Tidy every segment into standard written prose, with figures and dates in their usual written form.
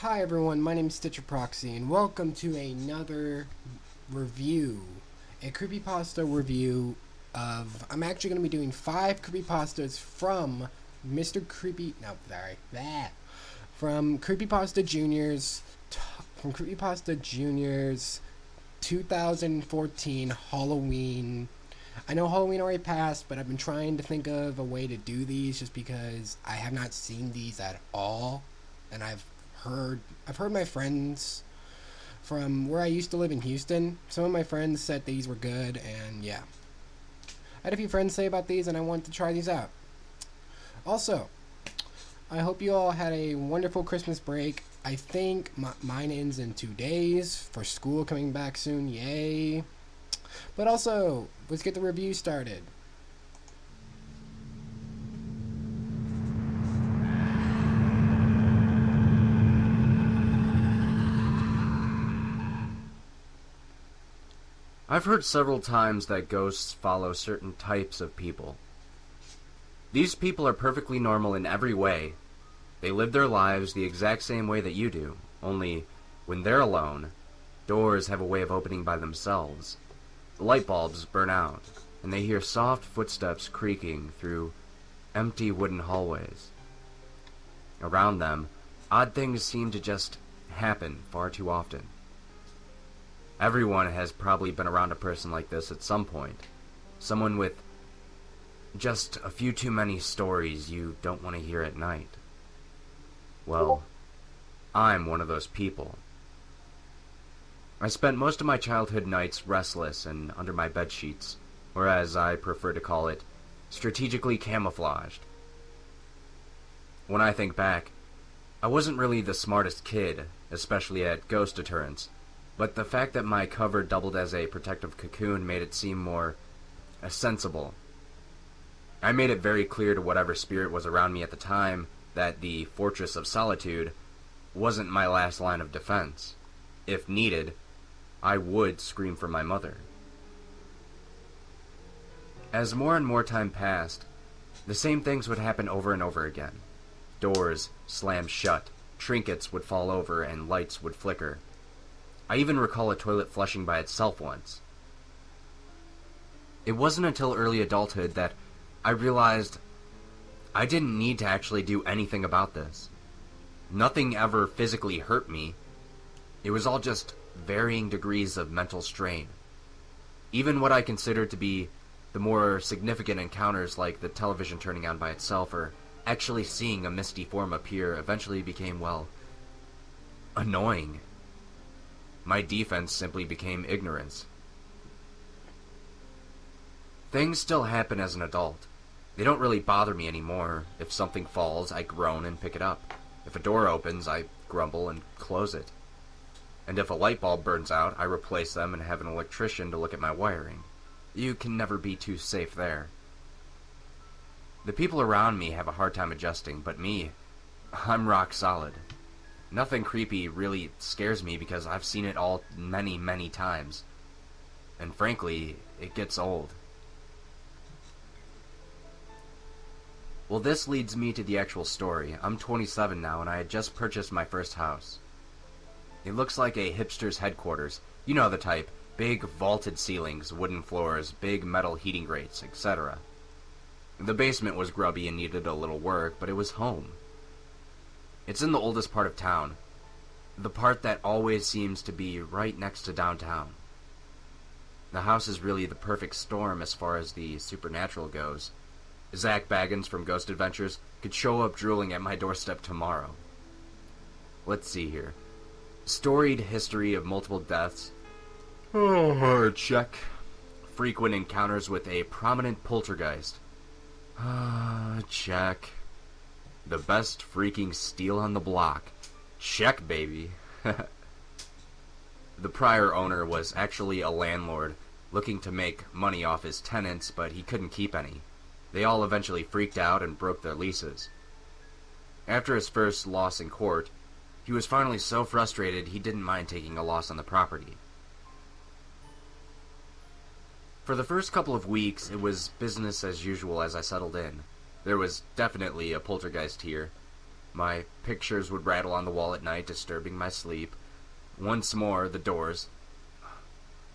Hi everyone, my name is Stitcher Proxy, and welcome to another review. A creepypasta review of... I'm actually going to be doing 5 creepypastas from Mr. Creepy... No, sorry. That. From Creepypasta Juniors... From Creepypasta Juniors 2014 Halloween... I know Halloween already passed, but I've been trying to think of a way to do these just because I have not seen these at all. And I've heard my friends from where I used to live in Houston. Some of my friends said these were good, and yeah. I had a few friends say about these, and I wanted to try these out. Also, I hope you all had a wonderful Christmas break. I think mine ends in 2 days for school coming back soon. Yay. But also, let's get the review started. I've heard several times that ghosts follow certain types of people. These people are perfectly normal in every way. They live their lives the exact same way that you do, only when they're alone, doors have a way of opening by themselves. The light bulbs burn out, and they hear soft footsteps creaking through empty wooden hallways. Around them, odd things seem to just happen far too often. Everyone has probably been around a person like this at some point. Someone with just a few too many stories you don't want to hear at night. Well, I'm one of those people. I spent most of my childhood nights restless and under my bedsheets, or as I prefer to call it, strategically camouflaged. When I think back, I wasn't really the smartest kid, especially at ghost deterrence. But the fact that my cover doubled as a protective cocoon made it seem more sensible. I made it very clear to whatever spirit was around me at the time that the Fortress of Solitude wasn't my last line of defense. If needed, I would scream for my mother. As more and more time passed, the same things would happen over and over again. Doors slammed shut, trinkets would fall over, and lights would flicker. I even recall a toilet flushing by itself once. It wasn't until early adulthood that I realized I didn't need to actually do anything about this. Nothing ever physically hurt me. It was all just varying degrees of mental strain. Even what I considered to be the more significant encounters, like the television turning on by itself or actually seeing a misty form appear, eventually became, well, annoying. My defense simply became ignorance. Things still happen as an adult. They don't really bother me anymore. If something falls, I groan and pick it up. If a door opens, I grumble and close it. And if a light bulb burns out, I replace them and have an electrician to look at my wiring. You can never be too safe there. The people around me have a hard time adjusting, but me, I'm rock solid. Nothing creepy really scares me because I've seen it all many, many times. And frankly, it gets old. Well, this leads me to the actual story. I'm 27 now, and I had just purchased my first house. It looks like a hipster's headquarters. You know the type. Big vaulted ceilings, wooden floors, big metal heating grates, etc. The basement was grubby and needed a little work, but it was home. It's in the oldest part of town, the part that always seems to be right next to downtown. The house is really the perfect storm as far as the supernatural goes. Zach Baggins from Ghost Adventures could show up drooling at my doorstep tomorrow. Let's see here. Storied history of multiple deaths. Oh, check. Frequent encounters with a prominent poltergeist. Check. The best freaking steal on the block. Check, baby. The prior owner was actually a landlord looking to make money off his tenants, but he couldn't keep any. They all eventually freaked out and broke their leases. After his first loss in court, he was finally so frustrated he didn't mind taking a loss on the property. For the first couple of weeks, it was business as usual as I settled in. There was definitely a poltergeist here. My pictures would rattle on the wall at night, disturbing my sleep. Once more, the doors.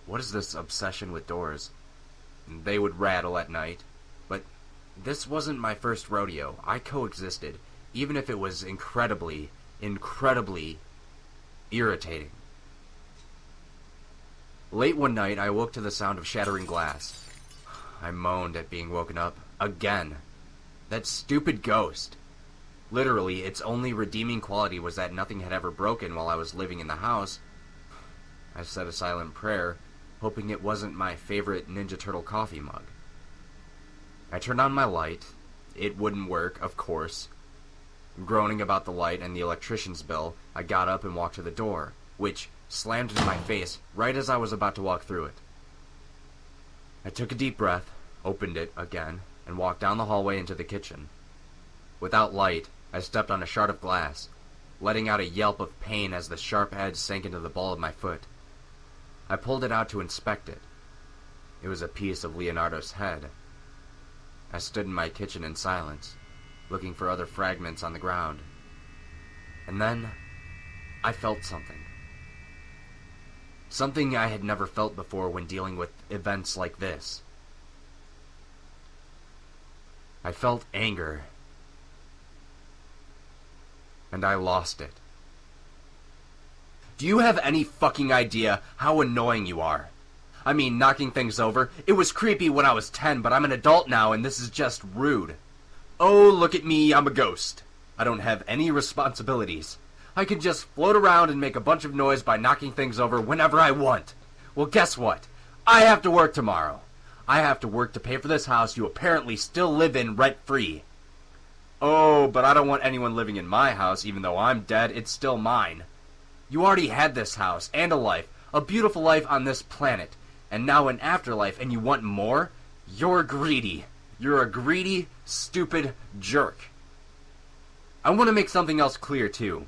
What is this obsession with doors? They would rattle at night. But this wasn't my first rodeo. I coexisted, even if it was incredibly irritating. Late one night, I woke to the sound of shattering glass. I moaned at being woken up again. That stupid ghost. Literally, its only redeeming quality was that nothing had ever broken while I was living in the house. I said a silent prayer, hoping it wasn't my favorite Ninja Turtle coffee mug. I turned on my light. It wouldn't work, of course. Groaning about the light and the electrician's bill, I got up and walked to the door, which slammed into my face right as I was about to walk through it. I took a deep breath, opened it again, and walked down the hallway into the kitchen. Without light, I stepped on a shard of glass, letting out a yelp of pain as the sharp edge sank into the ball of my foot. I pulled it out to inspect it. It was a piece of Leonardo's head. I stood in my kitchen in silence, looking for other fragments on the ground. And then, I felt something. Something I had never felt before when dealing with events like this. I felt anger. And I lost it. Do you have any fucking idea how annoying you are? I mean, knocking things over. It was creepy when I was 10, but I'm an adult now and this is just rude. Oh, look at me, I'm a ghost. I don't have any responsibilities. I can just float around and make a bunch of noise by knocking things over whenever I want. Well, guess what? I have to work tomorrow. I have to work to pay for this house you apparently still live in rent-free. Oh, but I don't want anyone living in my house, even though I'm dead, it's still mine. You already had this house, and a life, a beautiful life on this planet, and now an afterlife, and you want more? You're greedy. You're a greedy, stupid jerk. I want to make something else clear, too.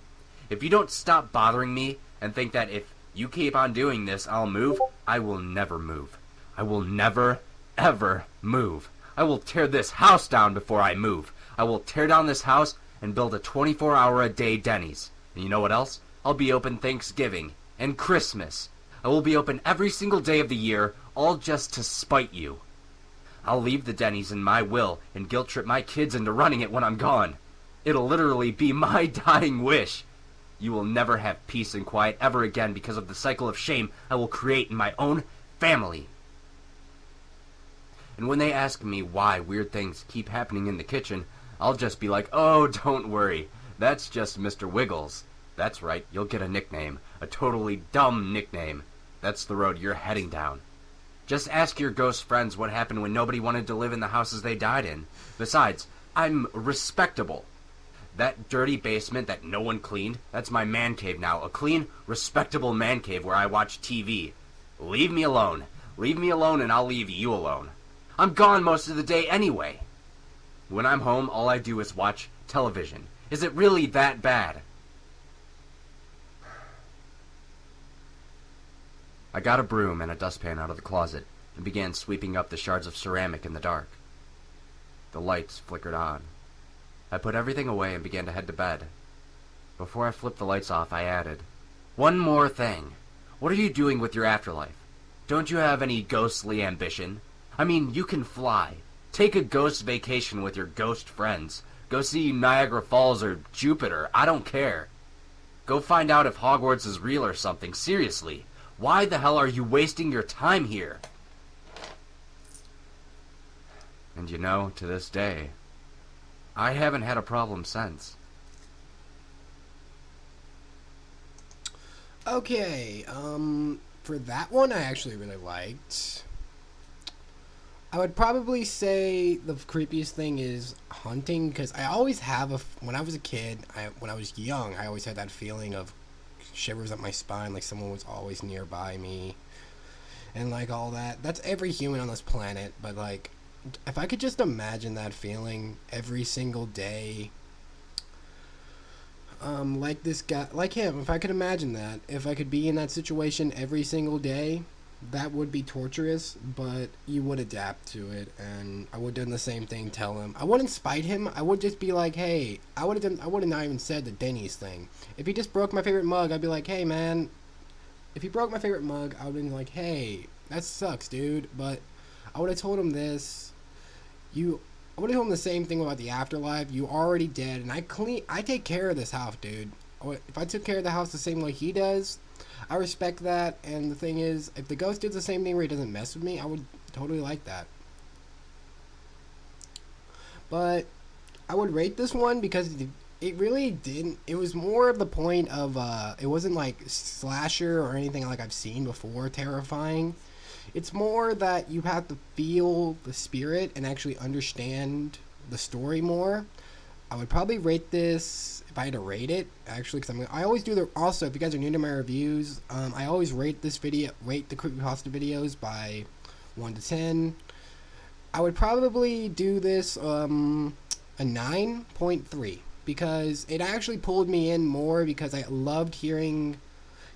If you don't stop bothering me, and think that if you keep on doing this, I'll move, I will never move. I will never, ever move. I will tear this house down before I move. I will tear down this house and build a 24-hour-a-day Denny's. And you know what else? I'll be open Thanksgiving and Christmas. I will be open every single day of the year, all just to spite you. I'll leave the Denny's in my will and guilt trip my kids into running it when I'm gone. It'll literally be my dying wish. You will never have peace and quiet ever again because of the cycle of shame I will create in my own family. And when they ask me why weird things keep happening in the kitchen, I'll just be like, oh, don't worry. That's just Mr. Wiggles. That's right, you'll get a nickname. A totally dumb nickname. That's the road you're heading down. Just ask your ghost friends what happened when nobody wanted to live in the houses they died in. Besides, I'm respectable. That dirty basement that no one cleaned, that's my man cave now. A clean, respectable man cave where I watch TV. Leave me alone. Leave me alone and I'll leave you alone. I'm gone most of the day anyway. When I'm home, all I do is watch television. Is it really that bad? I got a broom and a dustpan out of the closet and began sweeping up the shards of ceramic in the dark. The lights flickered on. I put everything away and began to head to bed. Before I flipped the lights off, I added, one more thing. What are you doing with your afterlife? Don't you have any ghostly ambition? I mean, you can fly. Take a ghost vacation with your ghost friends. Go see Niagara Falls or Jupiter. I don't care. Go find out if Hogwarts is real or something. Seriously. Why the hell are you wasting your time here? And you know, to this day, I haven't had a problem since. Okay, for that one I actually really liked. I would probably say the creepiest thing is hunting, because I always have when I was a kid, when I was young, I always had that feeling of shivers up my spine, like someone was always nearby me, and like all that. That's every human on this planet, but like, if I could just imagine that feeling every single day, like this guy, like him, if I could imagine that, if I could be in that situation every single day, that would be torturous, but you would adapt to it, and I would have done the same thing. Tell him I wouldn't spite him. I would just be like, hey, I would have done. I would have not even said the Denny's thing. If he just broke my favorite mug, I'd be like, hey man. If he broke my favorite mug, I would have been like, hey, that sucks, dude. But I would have told him this. You. I would have told him the same thing about the afterlife. You already dead, and I take care of this house, dude. If I took care of the house the same way he does, I respect that. And the thing is, if the ghost did the same thing where he doesn't mess with me, I would totally like that. But I would rate this one because it really didn't. It was more of the point of it wasn't like slasher or anything like I've seen before. Terrifying. It's more that you have to feel the spirit and actually understand the story more. I would probably rate this if I had to rate it actually, because I always do the. Also, if you guys are new to my reviews, I always rate the creepypasta videos by 1 to 10. I would probably do this a 9.3 because it actually pulled me in more because I loved hearing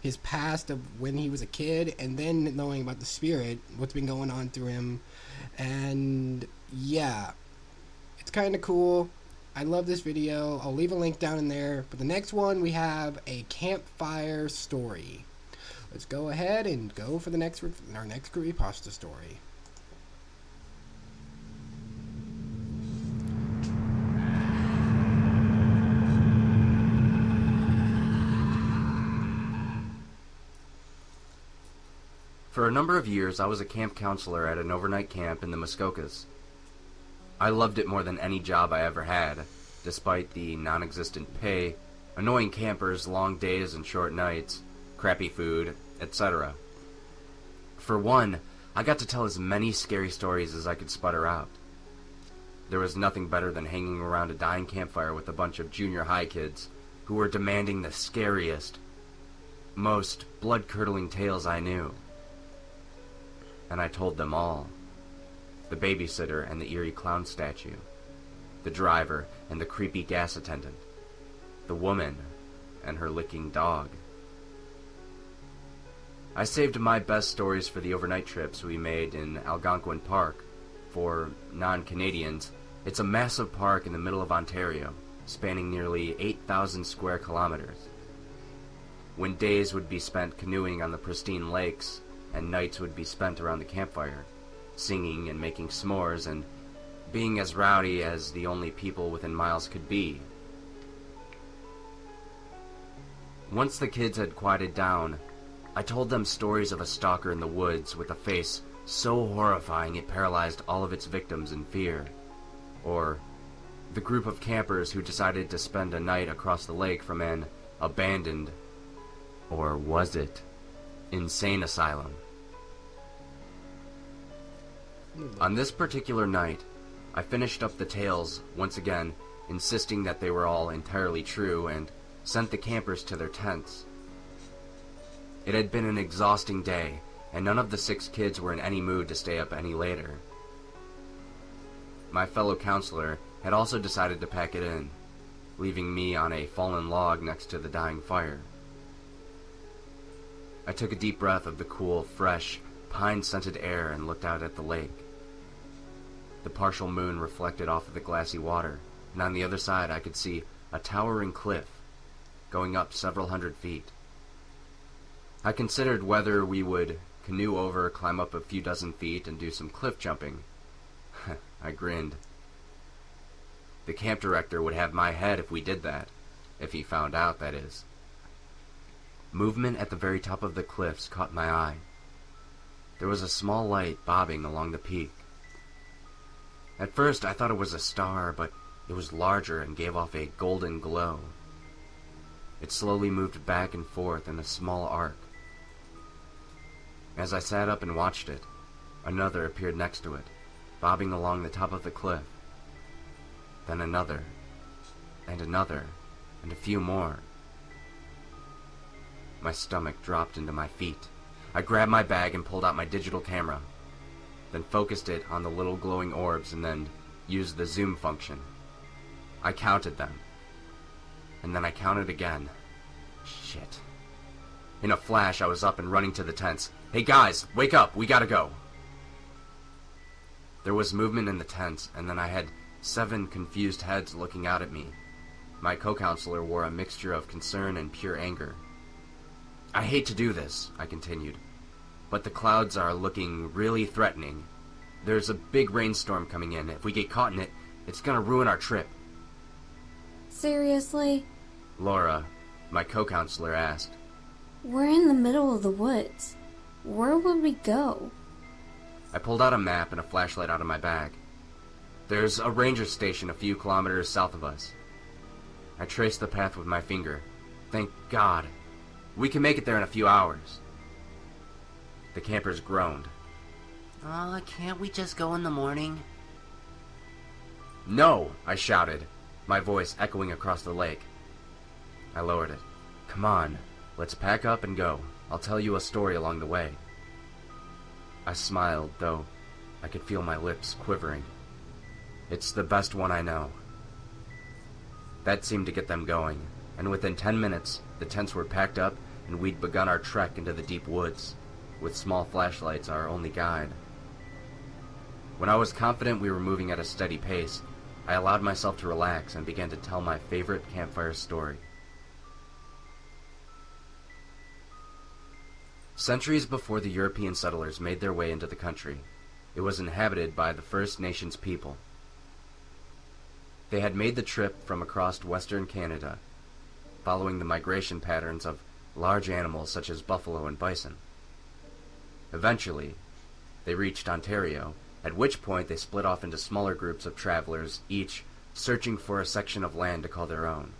his past of when he was a kid and then knowing about the spirit, what's been going on through him, and yeah, it's kind of cool. I love this video. I'll leave a link down in there. But the next one, we have a campfire story. Let's go ahead and go for our next creepypasta story. For a number of years, I was a camp counselor at an overnight camp in the Muskokas. I loved it more than any job I ever had, despite the non-existent pay, annoying campers, long days and short nights, crappy food, etc. For one, I got to tell as many scary stories as I could sputter out. There was nothing better than hanging around a dying campfire with a bunch of junior high kids who were demanding the scariest, most blood-curdling tales I knew. And I told them all. The babysitter and the eerie clown statue, the driver and the creepy gas attendant, the woman and her licking dog. I saved my best stories for the overnight trips we made in Algonquin Park. For non-Canadians, it's a massive park in the middle of Ontario, spanning nearly 8,000 square kilometers. When days would be spent canoeing on the pristine lakes, and nights would be spent around the campfire, singing and making s'mores and being as rowdy as the only people within miles could be. Once the kids had quieted down, I told them stories of a stalker in the woods with a face so horrifying it paralyzed all of its victims in fear. Or the group of campers who decided to spend a night across the lake from an abandoned, or was it, insane asylum. On this particular night, I finished up the tales, once again, insisting that they were all entirely true, and sent the campers to their tents. It had been an exhausting day, and none of the 6 kids were in any mood to stay up any later. My fellow counselor had also decided to pack it in, leaving me on a fallen log next to the dying fire. I took a deep breath of the cool, fresh, pine-scented air and looked out at the lake. The partial moon reflected off of the glassy water, and on the other side I could see a towering cliff, going up several hundred feet. I considered whether we would canoe over, climb up a few dozen feet, and do some cliff jumping. I grinned. The camp director would have my head if we did that, if he found out, that is. Movement at the very top of the cliffs caught my eye. There was a small light bobbing along the peak. At first I thought it was a star, but it was larger and gave off a golden glow. It slowly moved back and forth in a small arc. As I sat up and watched it, another appeared next to it, bobbing along the top of the cliff. Then another, and a few more. My stomach dropped into my feet. I grabbed my bag and pulled out my digital camera, then focused it on the little glowing orbs and then used the zoom function. I counted them, and then I counted again. Shit. In a flash, I was up and running to the tents. "Hey guys, wake up, we gotta go." There was movement in the tents, and then I had 7 confused heads looking out at me. My co-counselor wore a mixture of concern and pure anger. "I hate to do this," I continued, "but the clouds are looking really threatening. There's a big rainstorm coming in. If we get caught in it, it's gonna ruin our trip." Seriously? Laura, my co-counselor, asked. We're in the middle of the woods. Where would we go? I pulled out a map and a flashlight out of my bag. "There's a ranger station a few kilometers south of us." I traced the path with my finger. "Thank God. We can make it there in a few hours." The campers groaned. Can't we just go in the morning?" "No!" I shouted, my voice echoing across the lake. I lowered it. "Come on, let's pack up and go. I'll tell you a story along the way." I smiled, though I could feel my lips quivering. "It's the best one I know." That seemed to get them going, and within 10 minutes, the tents were packed up and we'd begun our trek into the deep woods, with small flashlights our only guide. When I was confident we were moving at a steady pace, I allowed myself to relax and began to tell my favorite campfire story. Centuries before the European settlers made their way into the country, it was inhabited by the First Nations people. They had made the trip from across western Canada, following the migration patterns of large animals such as buffalo and bison. Eventually, they reached Ontario, at which point they split off into smaller groups of travelers, each searching for a section of land to call their own.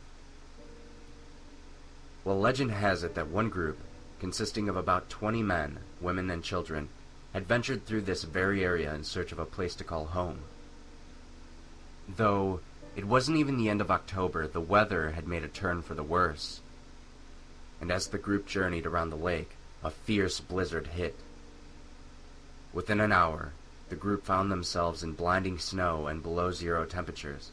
Well, legend has it that one group, consisting of about 20 men, women, and children, had ventured through this very area in search of a place to call home. Though it wasn't even the end of October, the weather had made a turn for the worse, and as the group journeyed around the lake, a fierce blizzard hit. Within an hour, the group found themselves in blinding snow and below zero temperatures.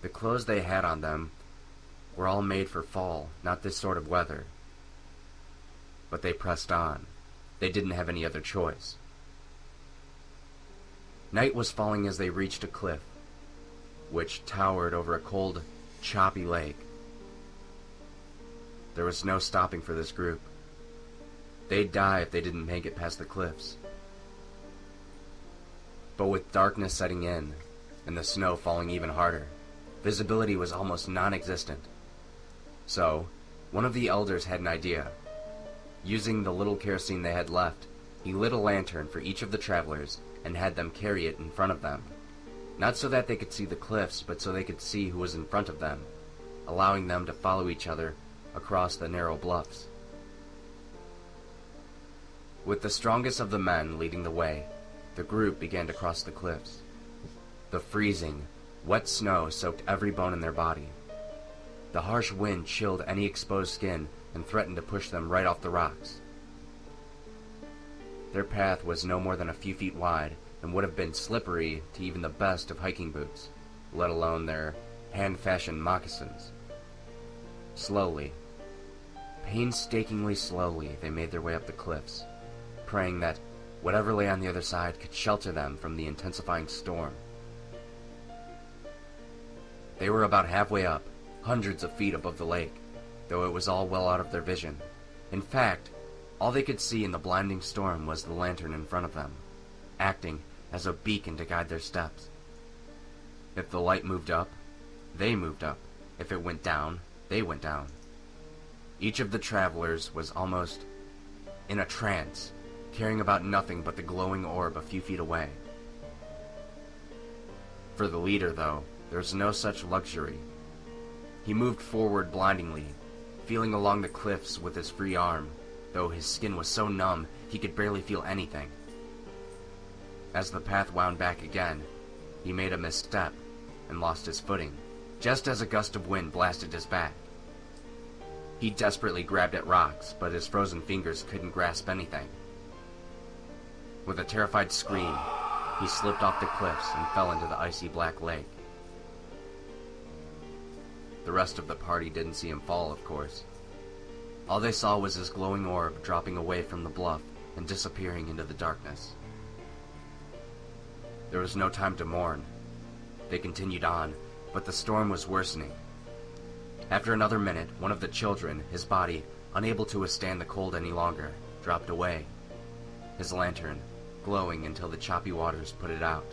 The clothes they had on them were all made for fall, not this sort of weather. But they pressed on. They didn't have any other choice. Night was falling as they reached a cliff, which towered over a cold, choppy lake. There was no stopping for this group. They'd die if they didn't make it past the cliffs. But with darkness setting in, and the snow falling even harder, visibility was almost non-existent. So, one of the elders had an idea. Using the little kerosene they had left, he lit a lantern for each of the travelers and had them carry it in front of them. Not so that they could see the cliffs, but so they could see who was in front of them, allowing them to follow each other across the narrow bluffs. With the strongest of the men leading the way, the group began to cross the cliffs. The freezing, wet snow soaked every bone in their body. The harsh wind chilled any exposed skin and threatened to push them right off the rocks. Their path was no more than a few feet wide and would have been slippery to even the best of hiking boots, let alone their hand-fashioned moccasins. Slowly, painstakingly slowly, they made their way up the cliffs, praying that whatever lay on the other side could shelter them from the intensifying storm. They were about halfway up, hundreds of feet above the lake, though it was all well out of their vision. In fact, all they could see in the blinding storm was the lantern in front of them, acting as a beacon to guide their steps. If the light moved up, they moved up. If it went down, they went down. Each of the travelers was almost in a trance, caring about nothing but the glowing orb a few feet away. For the leader, though, there was no such luxury. He moved forward blindingly, feeling along the cliffs with his free arm, though his skin was so numb he could barely feel anything. As the path wound back again, he made a misstep and lost his footing, just as a gust of wind blasted his back. He desperately grabbed at rocks, but his frozen fingers couldn't grasp anything. With a terrified scream, he slipped off the cliffs and fell into the icy black lake. The rest of the party didn't see him fall, of course. All they saw was his glowing orb dropping away from the bluff and disappearing into the darkness. There was no time to mourn. They continued on, but the storm was worsening. After another minute, one of the children, his body, unable to withstand the cold any longer, dropped away, his lantern glowing until the choppy waters put it out.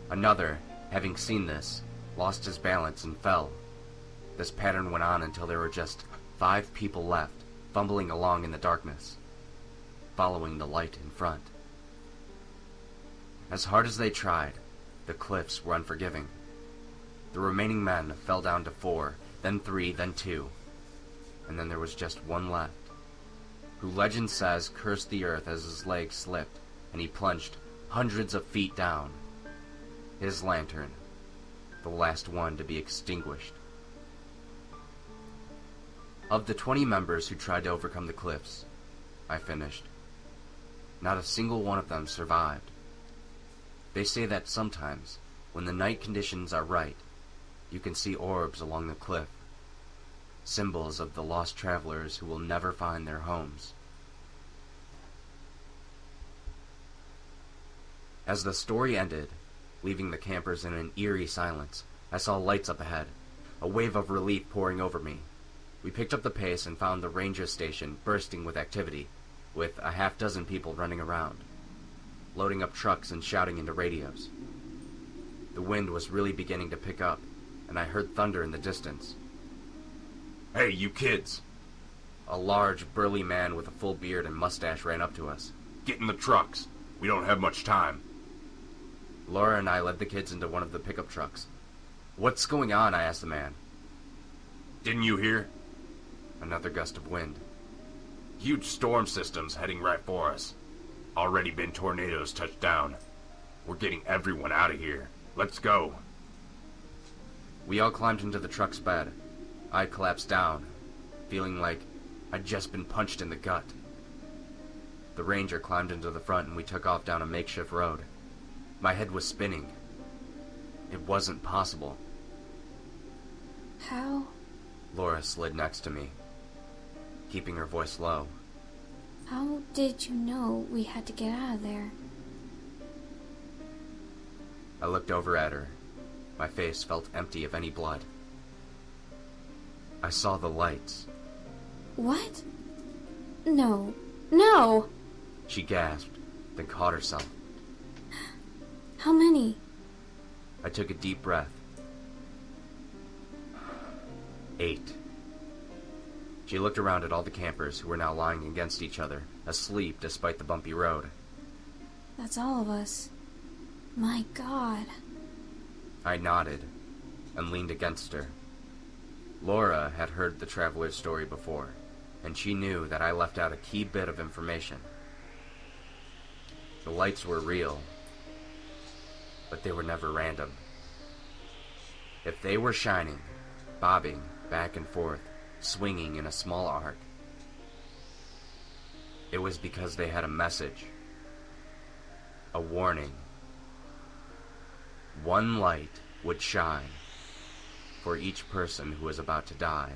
Another, having seen this, lost his balance and fell. This pattern went on until there were just 5 people left, fumbling along in the darkness, following the light in front. As hard as they tried, the cliffs were unforgiving. The remaining men fell down to 4, then 3, then 2, and then there was just one left, who legend says cursed the earth as his legs slipped, and he plunged hundreds of feet down. His lantern, the last one to be extinguished. Of the 20 members who tried to overcome the cliffs, I finished, not a single one of them survived. They say that sometimes, when the night conditions are right, you can see orbs along the cliff, symbols of the lost travelers who will never find their homes. As the story ended, leaving the campers in an eerie silence, I saw lights up ahead, a wave of relief pouring over me. We picked up the pace and found the ranger station bursting with activity, with a half-dozen people running around, loading up trucks and shouting into radios. The wind was really beginning to pick up, and I heard thunder in the distance. "Hey, you kids! A large, burly man with a full beard and mustache ran up to us. Get in the trucks. We don't have much time." Laura and I led the kids into one of the pickup trucks. "What's going on?" I asked the man. "Didn't you hear? Another gust of wind. Huge storm system's heading right for us. Already been tornadoes touched down. We're getting everyone out of here. Let's go." We all climbed into the truck's bed. I collapsed down, feeling like I'd just been punched in the gut. The ranger climbed into the front and we took off down a makeshift road. My head was spinning. It wasn't possible. How? Laura slid next to me, keeping her voice low. How did you know we had to get out of there? I looked over at her. My face felt empty of any blood. I saw the lights. What? No. No! She gasped, then caught herself. How many? I took a deep breath. 8. She looked around at all the campers who were now lying against each other, asleep despite the bumpy road. That's all of us. My God. I nodded and leaned against her. Laura had heard the traveler's story before, and she knew that I left out a key bit of information. The lights were real, but they were never random. If they were shining, bobbing back and forth, swinging in a small arc, it was because they had a message, a warning. One light would shine for each person who was about to die.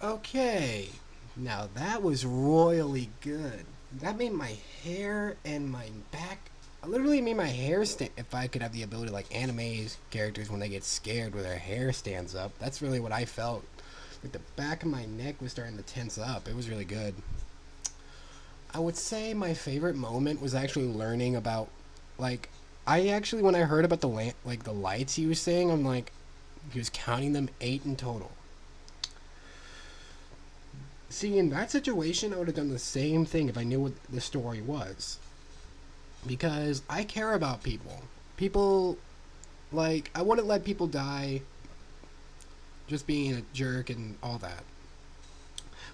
Okay, now that was royally good. That made my hair and my back, literally made my hair stand. If I could have the ability like anime characters when they get scared where their hair stands up, that's really what I felt. Like the back of my neck was starting to tense up. It was really good. I would say my favorite moment was actually learning about, like, I actually, when I heard about the the lights he was saying, I'm like, he was counting them 8 in total. See, in that situation, I would have done the same thing if I knew what the story was. Because I care about people. People, like, I wouldn't let people die just being a jerk and all that.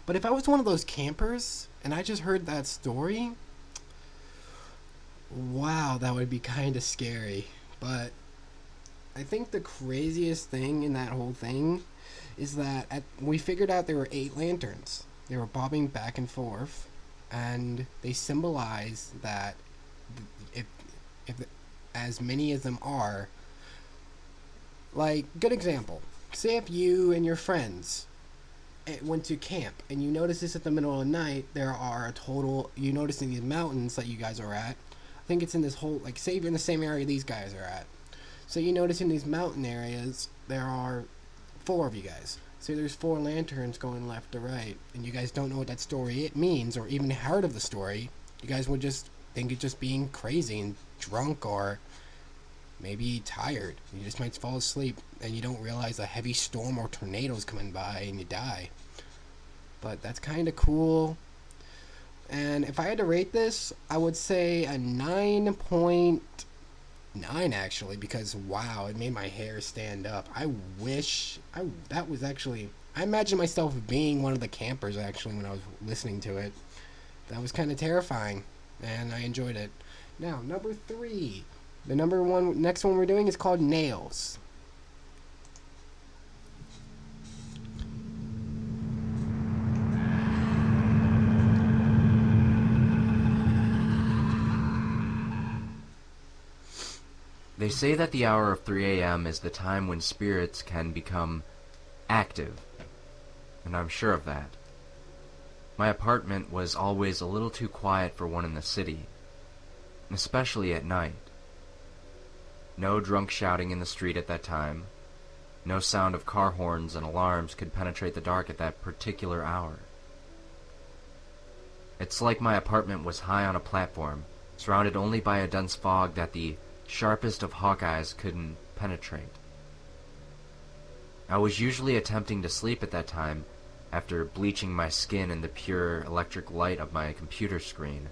But if I was one of those campers and I just heard that story, wow, that would be kind of scary. But I think the craziest thing in that whole thing is that we figured out there were 8 lanterns. They were bobbing back and forth, and they symbolize that if as many as them are, Like, good example. Say if you and your friends went to camp and you notice this at the middle of the night, there are a total, you notice in these mountains that you guys are at, I think it's in this whole, like, say you're in the same area these guys are at. So you notice in these mountain areas, there are 4 of you guys. So there's 4 lanterns going left to right, and you guys don't know what that story it means, or even heard of the story. You guys would just think it's just being crazy and drunk, or maybe tired. You just might fall asleep, and you don't realize a heavy storm or tornado is coming by, and you die. But that's kind of cool. And if I had to rate this, I would say a 9.9 actually, because wow, it made my hair stand up. I imagine myself being one of the campers actually when I was listening to it. That was kind of terrifying, and I enjoyed it. Now, number 3. The next one we're doing is called Nails. They say that the hour of 3 a.m. is the time when spirits can become active, and I'm sure of that. My apartment was always a little too quiet for one in the city, especially at night. No drunk shouting in the street at that time. No sound of car horns and alarms could penetrate the dark at that particular hour. It's like my apartment was high on a platform, surrounded only by a dense fog that the sharpest of hawk eyes couldn't penetrate. I was usually attempting to sleep at that time after bleaching my skin in the pure electric light of my computer screen.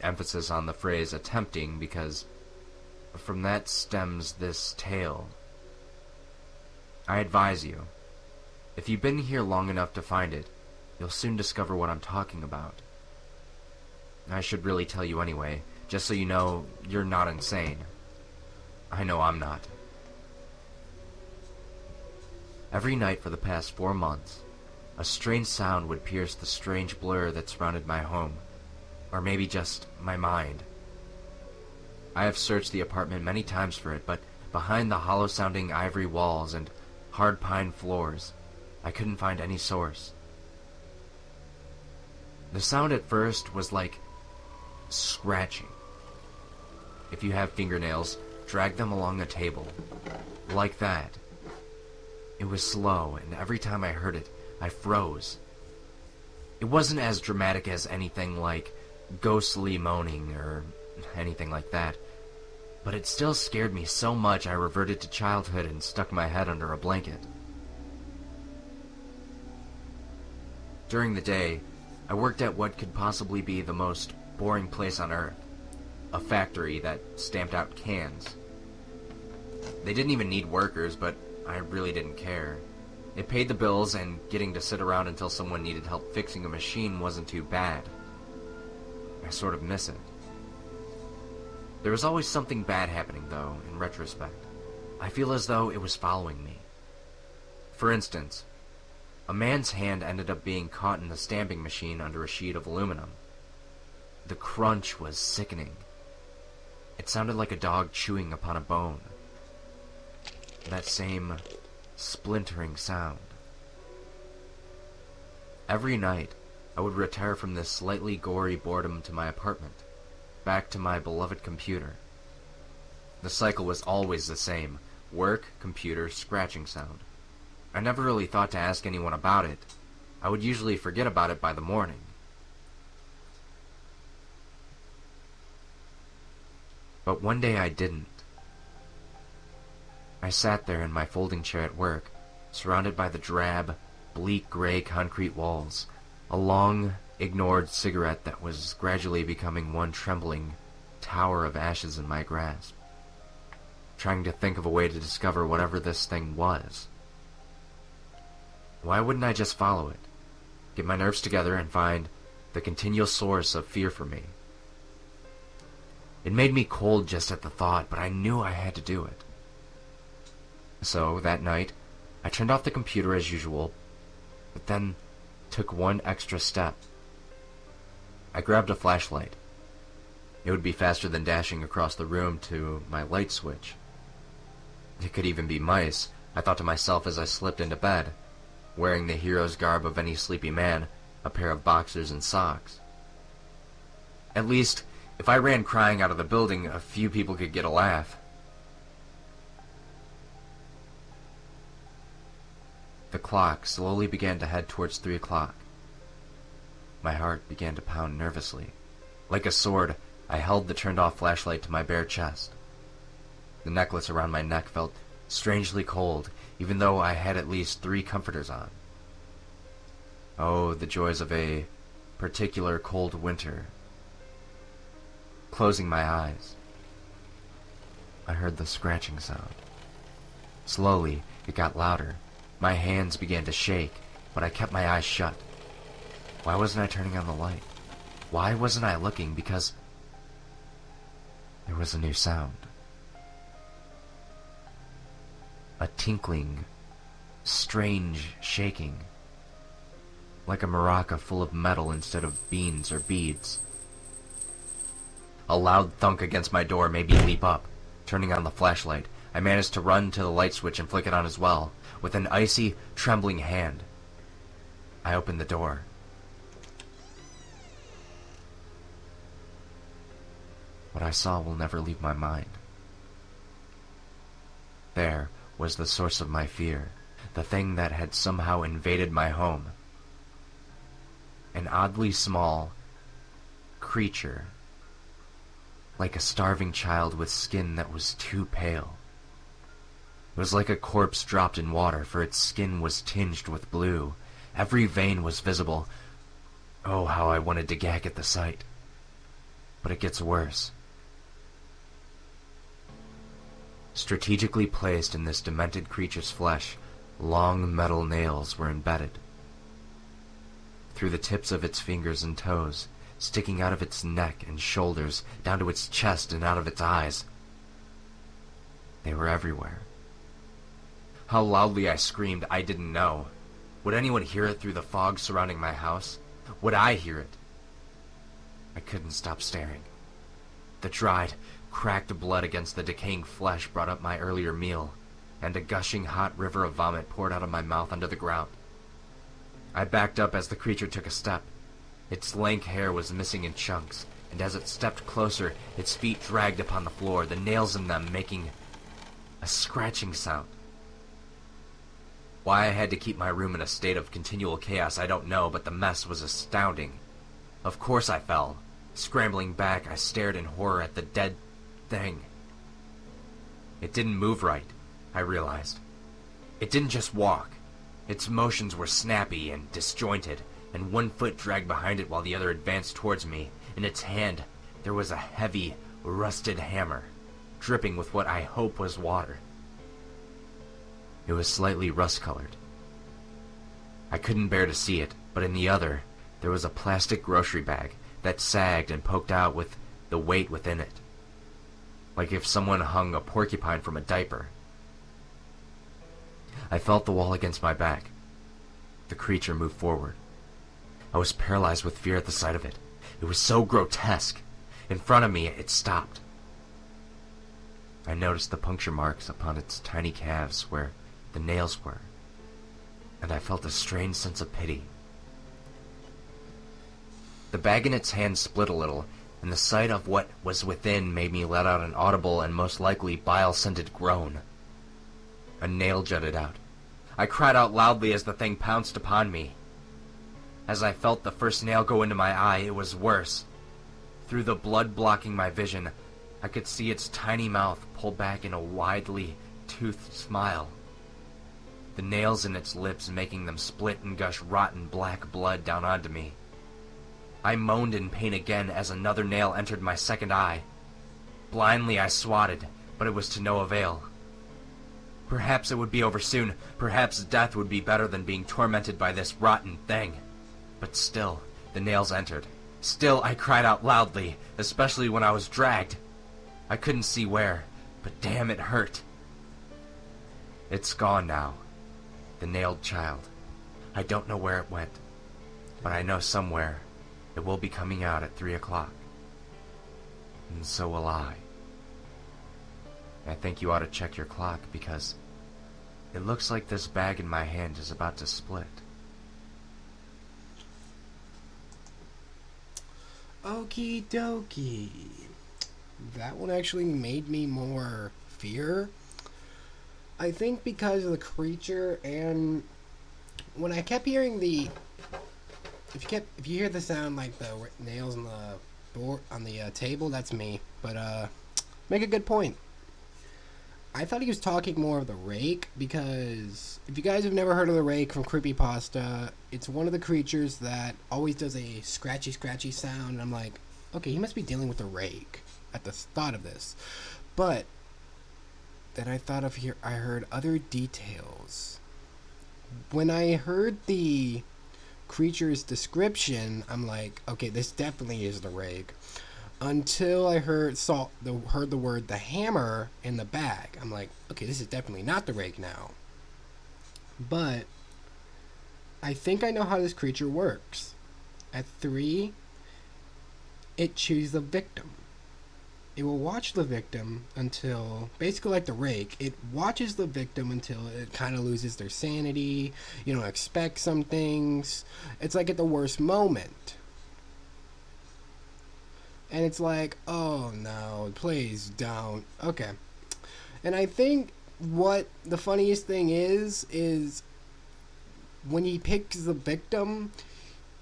Emphasis on the phrase attempting because from that stems this tale. I advise you, if you've been here long enough to find it, you'll soon discover what I'm talking about. I should really tell you anyway, just so you know you're not insane. I know I'm not. Every night for the past 4 months, a strange sound would pierce the strange blur that surrounded my home, or maybe just my mind. I have searched the apartment many times for it, but behind the hollow-sounding ivory walls and hard pine floors, I couldn't find any source. The sound at first was like scratching. If you have fingernails, drag them along a table. Like that. It was slow, and every time I heard it, I froze. It wasn't as dramatic as anything like ghostly moaning or anything like that, but it still scared me so much I reverted to childhood and stuck my head under a blanket. During the day, I worked at what could possibly be the most boring place on earth, a factory that stamped out cans. They didn't even need workers, but I really didn't care. It paid the bills, and getting to sit around until someone needed help fixing a machine wasn't too bad. I sort of miss it. There was always something bad happening, though, in retrospect. I feel as though it was following me. For instance, a man's hand ended up being caught in the stamping machine under a sheet of aluminum. The crunch was sickening. It sounded like a dog chewing upon a bone. That same splintering sound. Every night, I would retire from this slightly gory boredom to my apartment, back to my beloved computer. The cycle was always the same: work, computer, scratching sound. I never really thought to ask anyone about it. I would usually forget about it by the morning. But one day I didn't. I sat there in my folding chair at work, surrounded by the drab, bleak gray concrete walls, a long, ignored cigarette that was gradually becoming one trembling tower of ashes in my grasp, trying to think of a way to discover whatever this thing was. Why wouldn't I just follow it, get my nerves together, and find the continual source of fear for me? It made me cold just at the thought, but I knew I had to do it. So, that night, I turned off the computer as usual, but then took one extra step. I grabbed a flashlight. It would be faster than dashing across the room to my light switch. It could even be mice, I thought to myself as I slipped into bed, wearing the hero's garb of any sleepy man, a pair of boxers and socks. At least, if I ran crying out of the building, a few people could get a laugh. The clock slowly began to head towards 3 o'clock. My heart began to pound nervously. Like a sword, I held the turned-off flashlight to my bare chest. The necklace around my neck felt strangely cold, even though I had at least 3 comforters on. Oh, the joys of a particular cold winter. Closing my eyes, I heard the scratching sound. Slowly, it got louder. My hands began to shake, but I kept my eyes shut. Why wasn't I turning on the light? Why wasn't I looking? Because there was a new sound. A tinkling, strange shaking, like a maraca full of metal instead of beans or beads. A loud thunk against my door made me leap up. Turning on the flashlight, I managed to run to the light switch and flick it on as well. With an icy, trembling hand, I opened the door. What I saw will never leave my mind. There was the source of my fear, the thing that had somehow invaded my home. An oddly small creature, like a starving child with skin that was too pale. It was like a corpse dropped in water, for its skin was tinged with blue. Every vein was visible. Oh, how I wanted to gag at the sight. But it gets worse. Strategically placed in this demented creature's flesh, long metal nails were embedded. Through the tips of its fingers and toes, sticking out of its neck and shoulders, down to its chest and out of its eyes. They were everywhere. How loudly I screamed, I didn't know. Would anyone hear it through the fog surrounding my house? Would I hear it? I couldn't stop staring. The dried, cracked blood against the decaying flesh brought up my earlier meal, and a gushing hot river of vomit poured out of my mouth onto the ground. I backed up as the creature took a step. Its lank hair was missing in chunks, and as it stepped closer, its feet dragged upon the floor, the nails in them making a scratching sound. Why I had to keep my room in a state of continual chaos, I don't know, but the mess was astounding. Of course I fell. Scrambling back, I stared in horror at the dead thing. It didn't move right, I realized. It didn't just walk. Its motions were snappy and disjointed, and one foot dragged behind it while the other advanced towards me. In its hand, there was a heavy, rusted hammer, dripping with what I hope was water. It was slightly rust-colored. I couldn't bear to see it, but in the other, there was a plastic grocery bag that sagged and poked out with the weight within it, like if someone hung a porcupine from a diaper. I felt the wall against my back. The creature moved forward. I was paralyzed with fear at the sight of it. It was so grotesque. In front of me, it stopped. I noticed the puncture marks upon its tiny calves where the nails were, and I felt a strange sense of pity. The bag in its hand split a little, and the sight of what was within made me let out an audible and most likely bile-scented groan. A nail jutted out. I cried out loudly as the thing pounced upon me. As I felt the first nail go into my eye, it was worse. Through the blood blocking my vision, I could see its tiny mouth pull back in a widely toothed smile, the nails in its lips making them split and gush rotten black blood down onto me. I moaned in pain again as another nail entered my second eye. Blindly I swatted, but it was to no avail. Perhaps it would be over soon. Perhaps death would be better than being tormented by this rotten thing. But still, the nails entered. Still, I cried out loudly, especially when I was dragged. I couldn't see where, but damn, it hurt. It's gone now. The nailed child. I don't know where it went, but I know somewhere it will be coming out at 3 o'clock. And so will I. I think you ought to check your clock because it looks like this bag in my hand is about to split. Okie dokie. That one actually made me more fear. I think because of the creature, and when I kept hearing the, if you hear the sound like the nails on the board on the table, that's me. But make a good point. I thought he was talking more of the rake, because if you guys have never heard of the rake from creepypasta, it's one of the creatures that always does a scratchy sound, and I'm like, okay, he must be dealing with the rake at the thought of this. But then I heard other details. When I heard the creature's description, I'm like, okay, this definitely is the rake. Until I heard the word the hammer in the bag. I'm like, okay, this is definitely not the rake now. But I think I know how this creature works. At 3, it chooses the victim. It will watch the victim until, basically like the rake, it watches the victim until it kind of loses their sanity. You don't expect some things. It's like at the worst moment. And it's like, oh no, please don't. Okay. And I think what the funniest thing is when he picks the victim,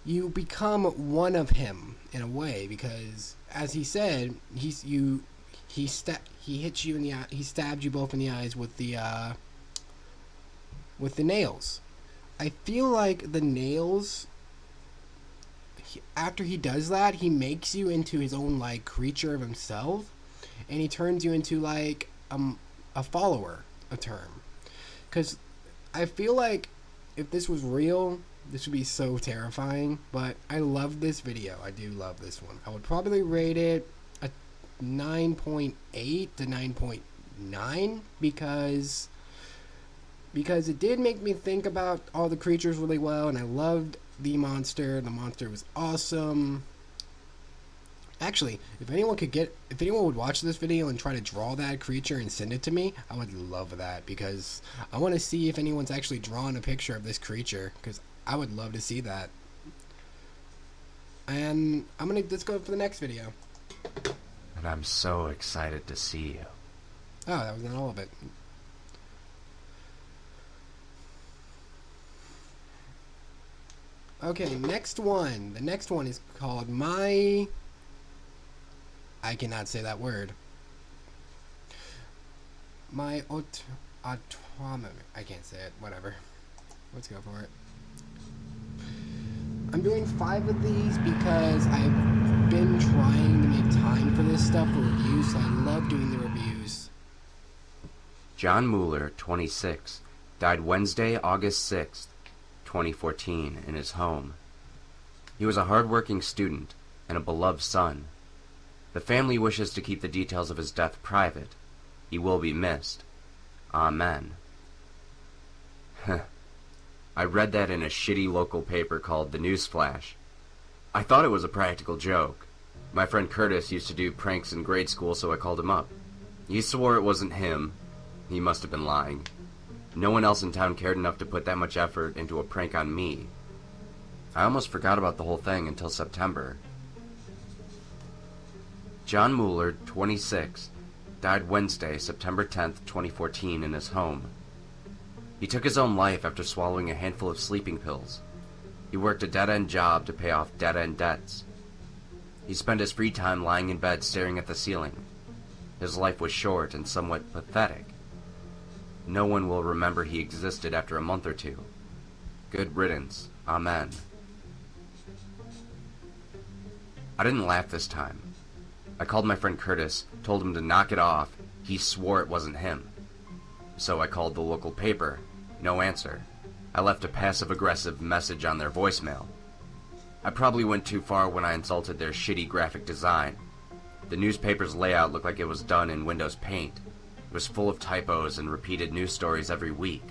you become one of him in a way, because as he said, he hits you in the eye, he stabbed you both in the eyes with the nails. I feel like the nails, after he does that, he makes you into his own like creature of himself, and he turns you into like a follower, a term. Because I feel like if this was real, this would be so terrifying. But I love this video. I do love this one. I would probably rate it a 9.8 to 9.9 because it did make me think about all the creatures really well, and I loved the monster. The monster was awesome. Actually, if anyone would watch this video and try to draw that creature and send it to me, I would love that, because I want to see if anyone's actually drawn a picture of this creature, because I would love to see that. And let's go for the next video. And I'm so excited to see you. Oh, that was not all of it. Okay, next one. The next one is called I cannot say that word. Autonomy. I can't say it. Whatever. Let's go for it. I'm doing 5 of these because I've been trying to make time for this stuff for reviews, so I love doing the reviews. John Mueller, 26, died Wednesday, August 6th, 2014, in his home. He was a hard-working student and a beloved son. The family wishes to keep the details of his death private. He will be missed. Amen. I read that in a shitty local paper called The Newsflash. I thought it was a practical joke. My friend Curtis used to do pranks in grade school, so I called him up. He swore it wasn't him. He must have been lying. No one else in town cared enough to put that much effort into a prank on me. I almost forgot about the whole thing until September. John Mueller, 26, died Wednesday, September 10th, 2014, in his home. He took his own life after swallowing a handful of sleeping pills. He worked a dead-end job to pay off dead-end debts. He spent his free time lying in bed staring at the ceiling. His life was short and somewhat pathetic. No one will remember he existed after a month or two. Good riddance. Amen. I didn't laugh this time. I called my friend Curtis, told him to knock it off. He swore it wasn't him. So I called the local paper. No answer. I left a passive-aggressive message on their voicemail. I probably went too far when I insulted their shitty graphic design. The newspaper's layout looked like it was done in Windows Paint. It was full of typos and repeated news stories every week.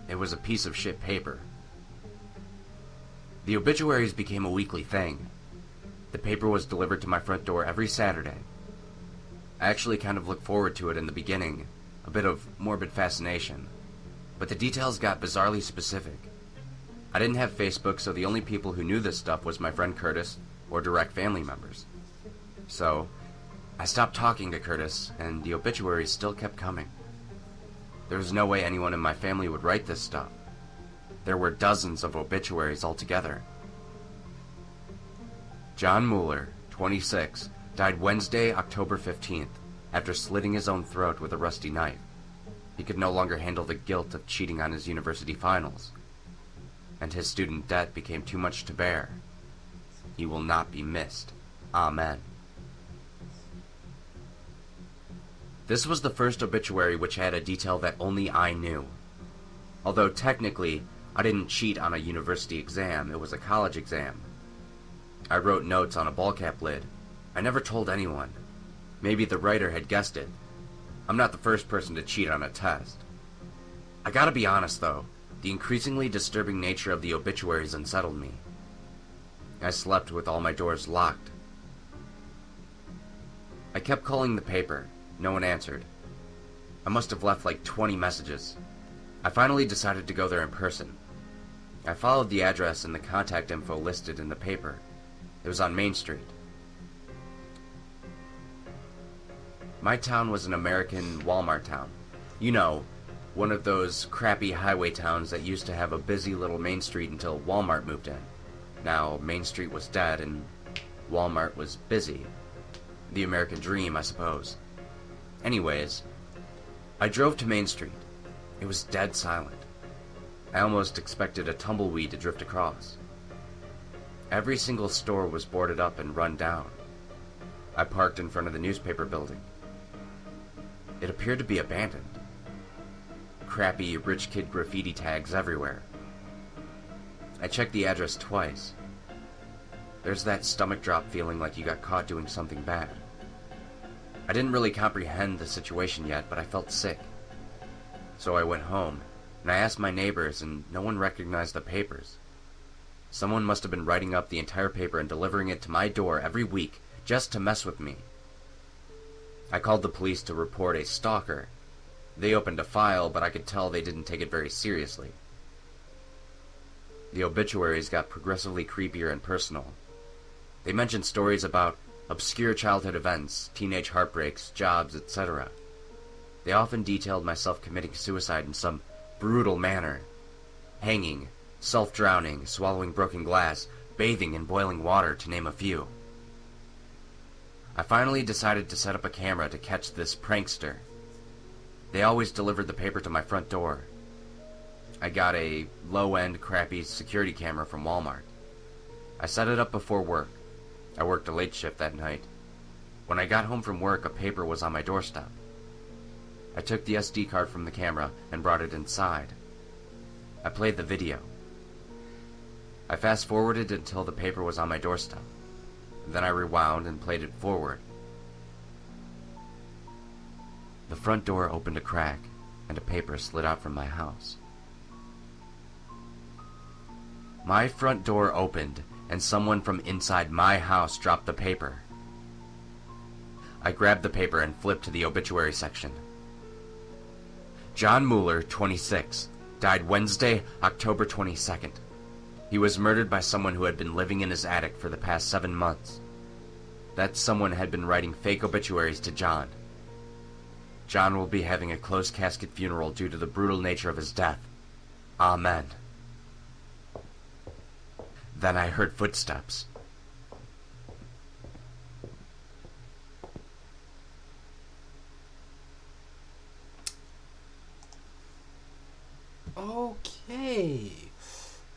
It was a piece of shit paper. The obituaries became a weekly thing. The paper was delivered to my front door every Saturday. I actually kind of looked forward to it in the beginning, a bit of morbid fascination. But the details got bizarrely specific. I didn't have Facebook, so the only people who knew this stuff was my friend Curtis or direct family members. So, I stopped talking to Curtis, and the obituaries still kept coming. There was no way anyone in my family would write this stuff. There were dozens of obituaries altogether. John Mueller, 26, died Wednesday, October 15th, after slitting his own throat with a rusty knife. He could no longer handle the guilt of cheating on his university finals, and his student debt became too much to bear. He will not be missed. Amen. This was the first obituary which had a detail that only I knew. Although technically, I didn't cheat on a university exam, it was a college exam. I wrote notes on a ball cap lid. I never told anyone. Maybe the writer had guessed it. I'm not the first person to cheat on a test. I gotta be honest though, the increasingly disturbing nature of the obituaries unsettled me. I slept with all my doors locked. I kept calling the paper. No one answered. I must have left like 20 messages. I finally decided to go there in person. I followed the address and the contact info listed in the paper. It was on Main Street. My town was an American Walmart town. You know, one of those crappy highway towns that used to have a busy little Main Street until Walmart moved in. Now, Main Street was dead and Walmart was busy. The American dream, I suppose. Anyways, I drove to Main Street. It was dead silent. I almost expected a tumbleweed to drift across. Every single store was boarded up and run down. I parked in front of the newspaper building. It appeared to be abandoned. Crappy rich kid graffiti tags everywhere. I checked the address twice. There's that stomach drop feeling like you got caught doing something bad. I didn't really comprehend the situation yet, but I felt sick. So I went home, and I asked my neighbors, and no one recognized the papers. Someone must have been writing up the entire paper and delivering it to my door every week, just to mess with me. I called the police to report a stalker. They opened a file, but I could tell they didn't take it very seriously. The obituaries got progressively creepier and personal. They mentioned stories about obscure childhood events, teenage heartbreaks, jobs, etc. They often detailed myself committing suicide in some brutal manner. Hanging, self-drowning, swallowing broken glass, bathing in boiling water, to name a few. I finally decided to set up a camera to catch this prankster. They always delivered the paper to my front door. I got a low-end, crappy security camera from Walmart. I set it up before work. I worked a late shift that night. When I got home from work, a paper was on my doorstep. I took the SD card from the camera and brought it inside. I played the video. I fast-forwarded until the paper was on my doorstep. Then I rewound and played it forward. The front door opened a crack, and a paper slid out from my house. My front door opened, and someone from inside my house dropped the paper. I grabbed the paper and flipped to the obituary section. John Mueller, 26, died Wednesday, October 22nd. He was murdered by someone who had been living in his attic for the past 7 months. That someone had been writing fake obituaries to John. John will be having a closed casket funeral due to the brutal nature of his death. Amen. Then I heard footsteps.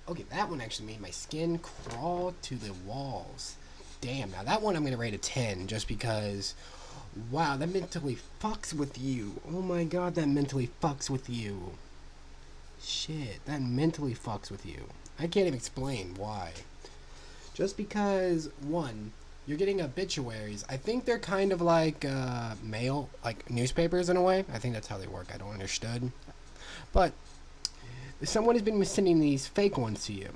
Okay, that one actually made my skin crawl to the walls. Damn, now that one I'm gonna rate a 10 just because, wow, that mentally fucks with you. Oh my god, that mentally fucks with you. Shit, that mentally fucks with you. I can't even explain why. Just because, one, you're getting obituaries. I think they're kind of like mail, like newspapers in a way. I think that's how they work. I don't understand. But someone has been sending these fake ones to you,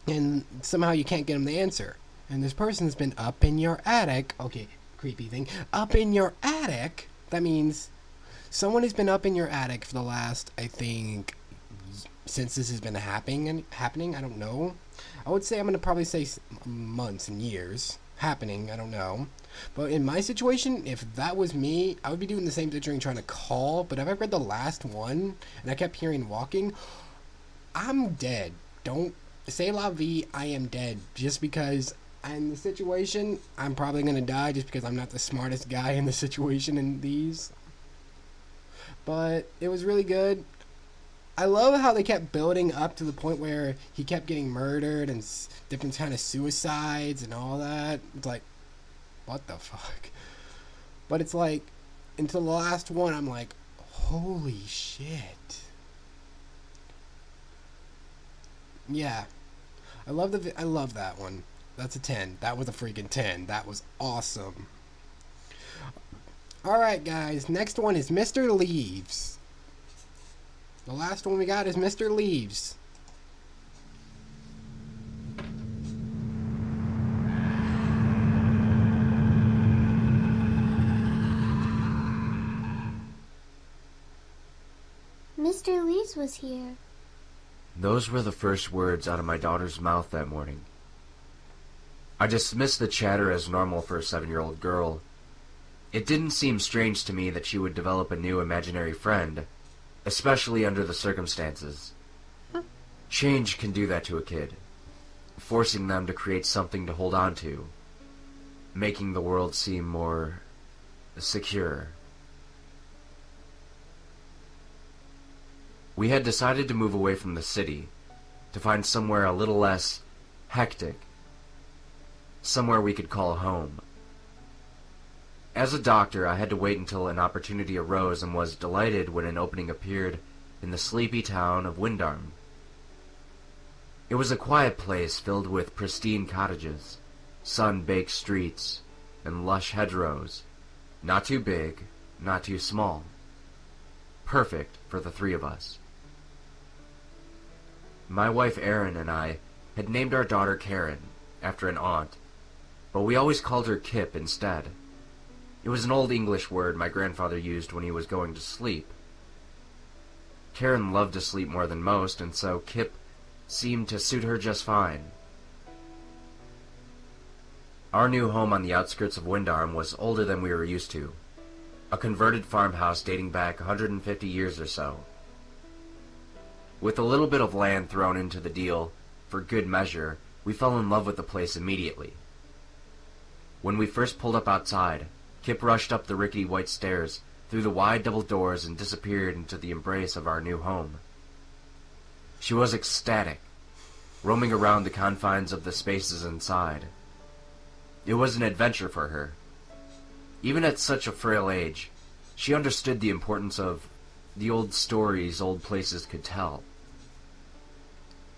and somehow you can't get them the answer. And this person's been up in your attic. Okay, creepy thing. Up in your attic? That means someone has been up in your attic for the last, I think, since this has been happening. I don't know. I would say I'm gonna probably say months and years happening. I don't know. But in my situation, if that was me, I would be doing the same thing, trying to call. But if I read the last one and I kept hearing walking, I'm dead. Don't say la vie. I am dead. Just because in the situation, I'm probably gonna die. Just because I'm not the smartest guy in the situation in these. But it was really good. I love how they kept building up to the point where he kept getting murdered and different kind of suicides and all that. It's like, what the fuck? But it's like, until the last one, I'm like, holy shit. Yeah, I love that one. That's a 10. That was a freaking 10. That was awesome. All right, guys. Next one is Mr. Leaves. The last one we got is Mr. Leaves. Mr. Leaves was here. Those were the first words out of my daughter's mouth that morning. I dismissed the chatter as normal for a 7-year-old girl. It didn't seem strange to me that she would develop a new imaginary friend, especially under the circumstances. Change can do that to a kid, forcing them to create something to hold on to, making the world seem more secure. We had decided to move away from the city, to find somewhere a little less hectic, somewhere we could call home. As a doctor, I had to wait until an opportunity arose and was delighted when an opening appeared in the sleepy town of Windarm. It was a quiet place filled with pristine cottages, sun-baked streets, and lush hedgerows, not too big, not too small. Perfect for the 3 of us. My wife Erin and I had named our daughter Karen, after an aunt, but we always called her Kip instead. It was an old English word my grandfather used when he was going to sleep. Karen loved to sleep more than most, and so Kip seemed to suit her just fine. Our new home on the outskirts of Windarm was older than we were used to, a converted farmhouse dating back 150 years or so. With a little bit of land thrown into the deal, for good measure, we fell in love with the place immediately. When we first pulled up outside, Kip rushed up the rickety white stairs, through the wide double doors, and disappeared into the embrace of our new home. She was ecstatic, roaming around the confines of the spaces inside. It was an adventure for her. Even at such a frail age, she understood the importance of the old stories old places could tell.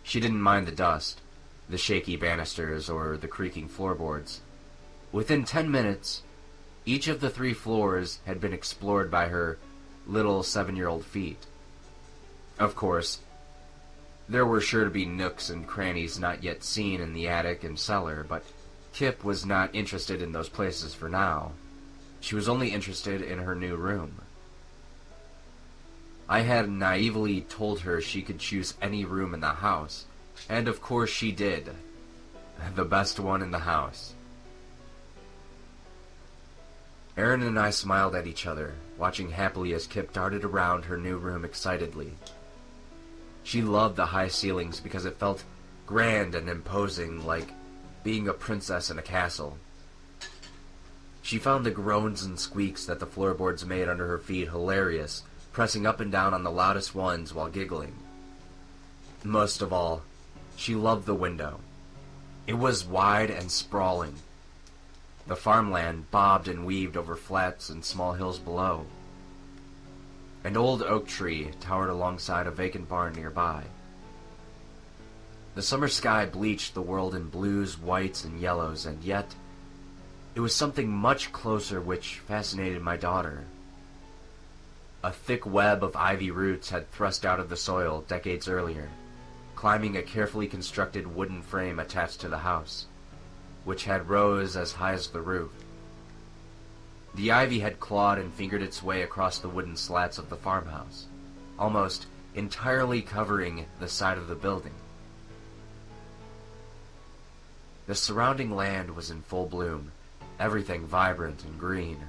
She didn't mind the dust, the shaky banisters, or the creaking floorboards. Within 10 minutes, each of the 3 floors had been explored by her little 7-year-old feet. Of course, there were sure to be nooks and crannies not yet seen in the attic and cellar, but Kip was not interested in those places for now. She was only interested in her new room. I had naively told her she could choose any room in the house, and of course she did. The best one in the house. Erin and I smiled at each other, watching happily as Kip darted around her new room excitedly. She loved the high ceilings because it felt grand and imposing, like being a princess in a castle. She found the groans and squeaks that the floorboards made under her feet hilarious, pressing up and down on the loudest ones while giggling. Most of all, she loved the window. It was wide and sprawling. The farmland bobbed and weaved over flats and small hills below. An old oak tree towered alongside a vacant barn nearby. The summer sky bleached the world in blues, whites, and yellows, and yet it was something much closer which fascinated my daughter. A thick web of ivy roots had thrust out of the soil decades earlier, climbing a carefully constructed wooden frame attached to the house, which had rows as high as the roof. The ivy had clawed and fingered its way across the wooden slats of the farmhouse, almost entirely covering the side of the building. The surrounding land was in full bloom, everything vibrant and green.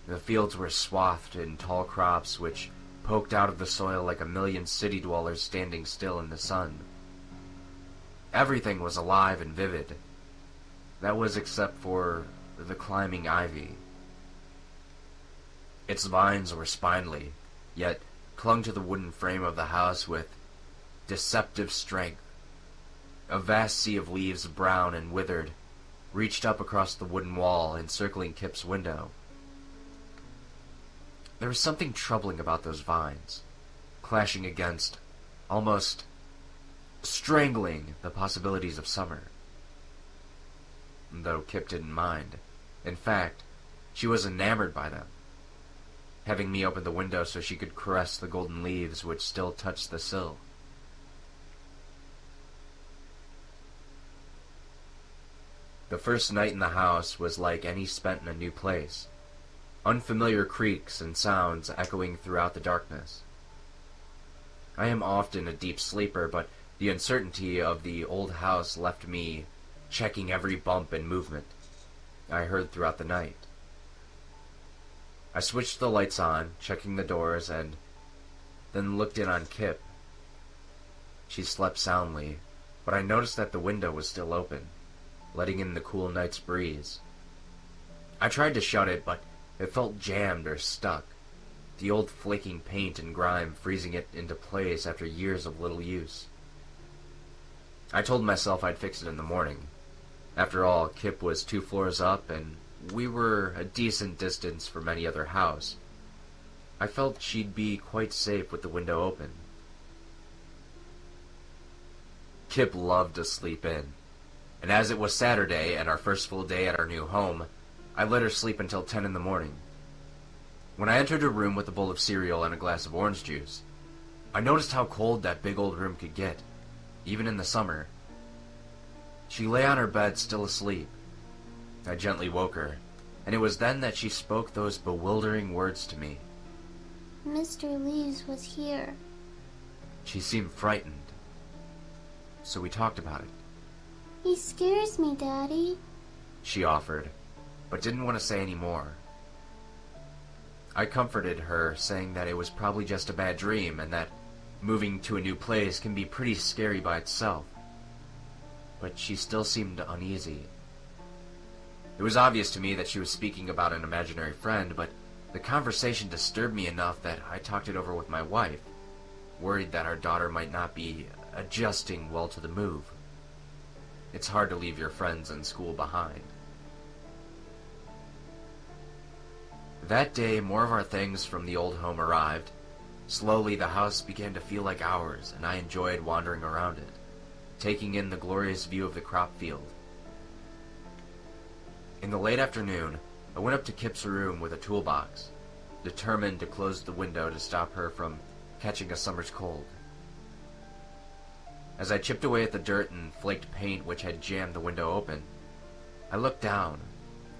The fields were swathed in tall crops which poked out of the soil like a million city dwellers standing still in the sun. Everything was alive and vivid. That was except for the climbing ivy. Its vines were spindly, yet clung to the wooden frame of the house with deceptive strength. A vast sea of leaves, brown and withered, reached up across the wooden wall, encircling Kip's window. There was something troubling about those vines, clashing against, almost strangling, the possibilities of summer. Though Kip didn't mind. In fact, she was enamored by them, having me open the window so she could caress the golden leaves which still touched the sill. The first night in the house was like any spent in a new place. Unfamiliar creaks and sounds echoing throughout the darkness. I am often a deep sleeper, but the uncertainty of the old house left me checking every bump and movement I heard throughout the night. I switched the lights on, checking the doors, and then looked in on Kip. She slept soundly, but I noticed that the window was still open, letting in the cool night's breeze. I tried to shut it, but it felt jammed or stuck, the old flaking paint and grime freezing it into place after years of little use. I told myself I'd fix it in the morning. After all, Kip was 2 floors up, and we were a decent distance from any other house. I felt she'd be quite safe with the window open. Kip loved to sleep in, and as it was Saturday and our first full day at our new home, I let her sleep until 10 in the morning. When I entered her room with a bowl of cereal and a glass of orange juice, I noticed how cold that big old room could get, even in the summer. She lay on her bed still asleep. I gently woke her, and it was then that she spoke those bewildering words to me. Mr. Leaves was here. She seemed frightened, so we talked about it. He scares me, Daddy. She offered, but didn't want to say any more. I comforted her, saying that it was probably just a bad dream, and that moving to a new place can be pretty scary by itself. But she still seemed uneasy. It was obvious to me that she was speaking about an imaginary friend, but the conversation disturbed me enough that I talked it over with my wife, worried that our daughter might not be adjusting well to the move. It's hard to leave your friends and school behind. That day, more of our things from the old home arrived. Slowly, the house began to feel like ours, and I enjoyed wandering around it, taking in the glorious view of the crop field. In the late afternoon, I went up to Kip's room with a toolbox, determined to close the window to stop her from catching a summer's cold. As I chipped away at the dirt and flaked paint which had jammed the window open, I looked down,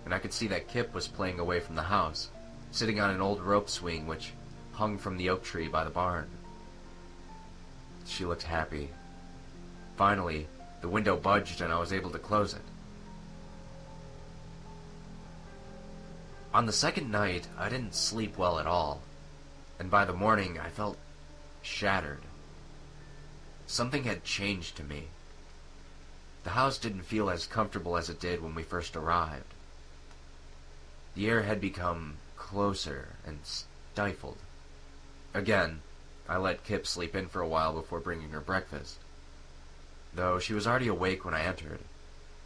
and I could see that Kip was playing away from the house, sitting on an old rope swing which hung from the oak tree by the barn. She looked happy. Finally, the window budged and I was able to close it. On the second night, I didn't sleep well at all, and by the morning I felt shattered. Something had changed to me. The house didn't feel as comfortable as it did when we first arrived. The air had become closer and stifled. Again, I let Kip sleep in for a while before bringing her breakfast, though she was already awake when I entered,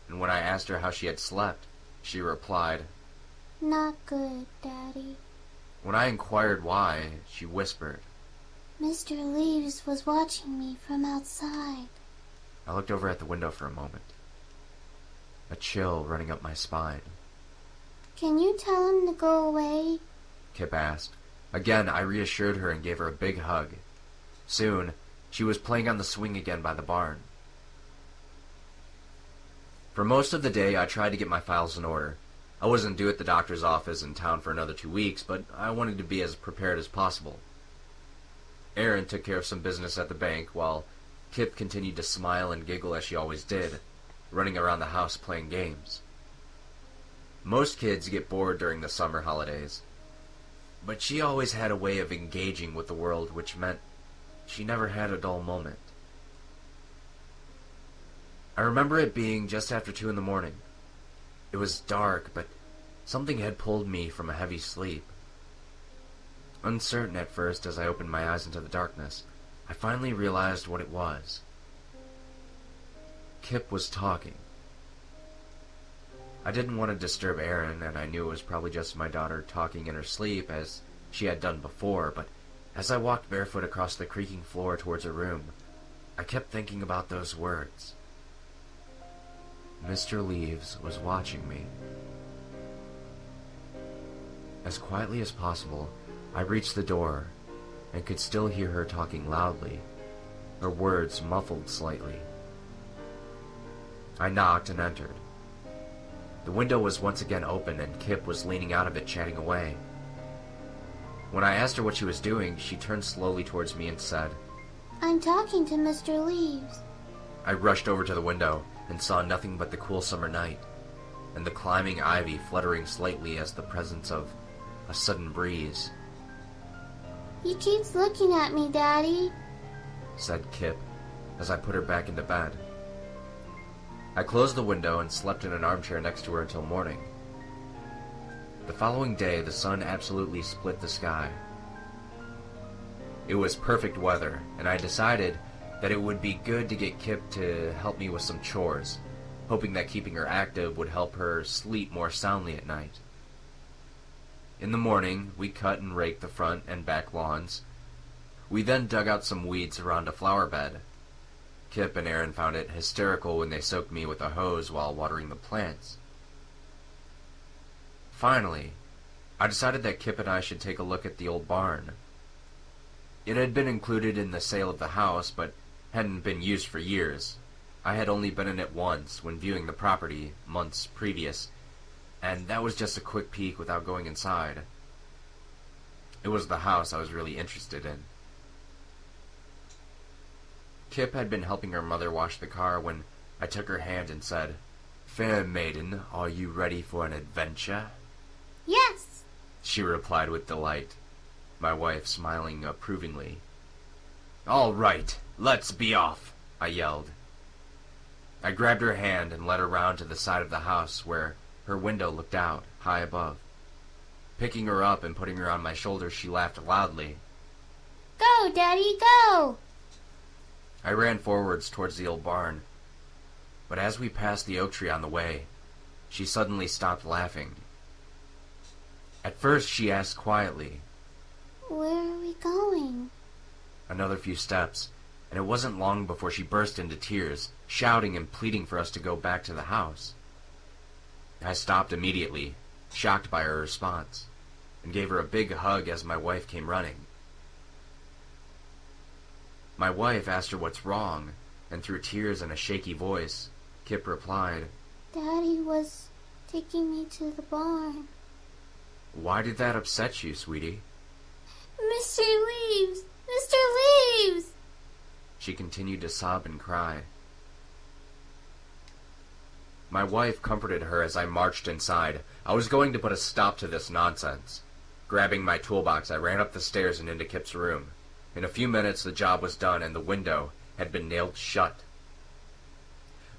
and when I asked her how she had slept, she replied, Not good, Daddy. When I inquired why, she whispered, Mr. Leaves was watching me from outside. I looked over at the window for a moment, a chill running up my spine. Can you tell him to go away? Kip asked. Again, I reassured her and gave her a big hug. Soon, she was playing on the swing again by the barn. For most of the day, I tried to get my files in order, I wasn't due at the doctor's office in town for another 2 weeks, but I wanted to be as prepared as possible. Erin took care of some business at the bank, while Kip continued to smile and giggle as she always did, running around the house playing games. Most kids get bored during the summer holidays, but she always had a way of engaging with the world, which meant she never had a dull moment. I remember it being just after 2 in the morning. It was dark, but something had pulled me from a heavy sleep. Uncertain at first as I opened my eyes into the darkness, I finally realized what it was. Kip was talking. I didn't want to disturb Erin, and I knew it was probably just my daughter talking in her sleep, as she had done before, but as I walked barefoot across the creaking floor towards her room, I kept thinking about those words. Mr. Leaves was watching me. As quietly as possible, I reached the door and could still hear her talking loudly, her words muffled slightly. I knocked and entered. The window was once again open, and Kip was leaning out of it chatting away. When I asked her what she was doing, she turned slowly towards me and said, I'm talking to Mr. Leaves. I rushed over to the window and saw nothing but the cool summer night, and the climbing ivy fluttering slightly as the presence of a sudden breeze. He keeps looking at me, Daddy. Said Kip, as I put her back into bed. I closed the window and slept in an armchair next to her until morning. The following day, the sun absolutely split the sky. It was perfect weather, and I decided that it would be good to get Kip to help me with some chores, hoping that keeping her active would help her sleep more soundly at night. In the morning, we cut and raked the front and back lawns. We then dug out some weeds around a flower bed. Kip and Erin found it hysterical when they soaked me with a hose while watering the plants. Finally, I decided that Kip and I should take a look at the old barn. It had been included in the sale of the house, but hadn't been used for years. I had only been in it once when viewing the property months previous, and that was just a quick peek without going inside. It was the house I was really interested in. Kip had been helping her mother wash the car when I took her hand and said, Fair maiden, are you ready for an adventure? Yes. She replied with delight, my wife smiling approvingly. All right, let's be off, I yelled. I grabbed her hand and led her round to the side of the house where her window looked out, high above. Picking her up and putting her on my shoulder, she laughed loudly. Go, Daddy, go! I ran forwards towards the old barn, but as we passed the oak tree on the way, she suddenly stopped laughing. At first she asked quietly, Where are we going? Another few steps, and it wasn't long before she burst into tears, shouting and pleading for us to go back to the house. I stopped immediately, shocked by her response, and gave her a big hug as my wife came running. My wife asked her what's wrong, and through tears and a shaky voice, Kip replied, Daddy was taking me to the barn. Why did that upset you, sweetie? Mr. Leaves! Mr. Leaves! She continued to sob and cry. My wife comforted her as I marched inside. I was going to put a stop to this nonsense. Grabbing my toolbox, I ran up the stairs and into Kip's room. In a few minutes, the job was done and the window had been nailed shut.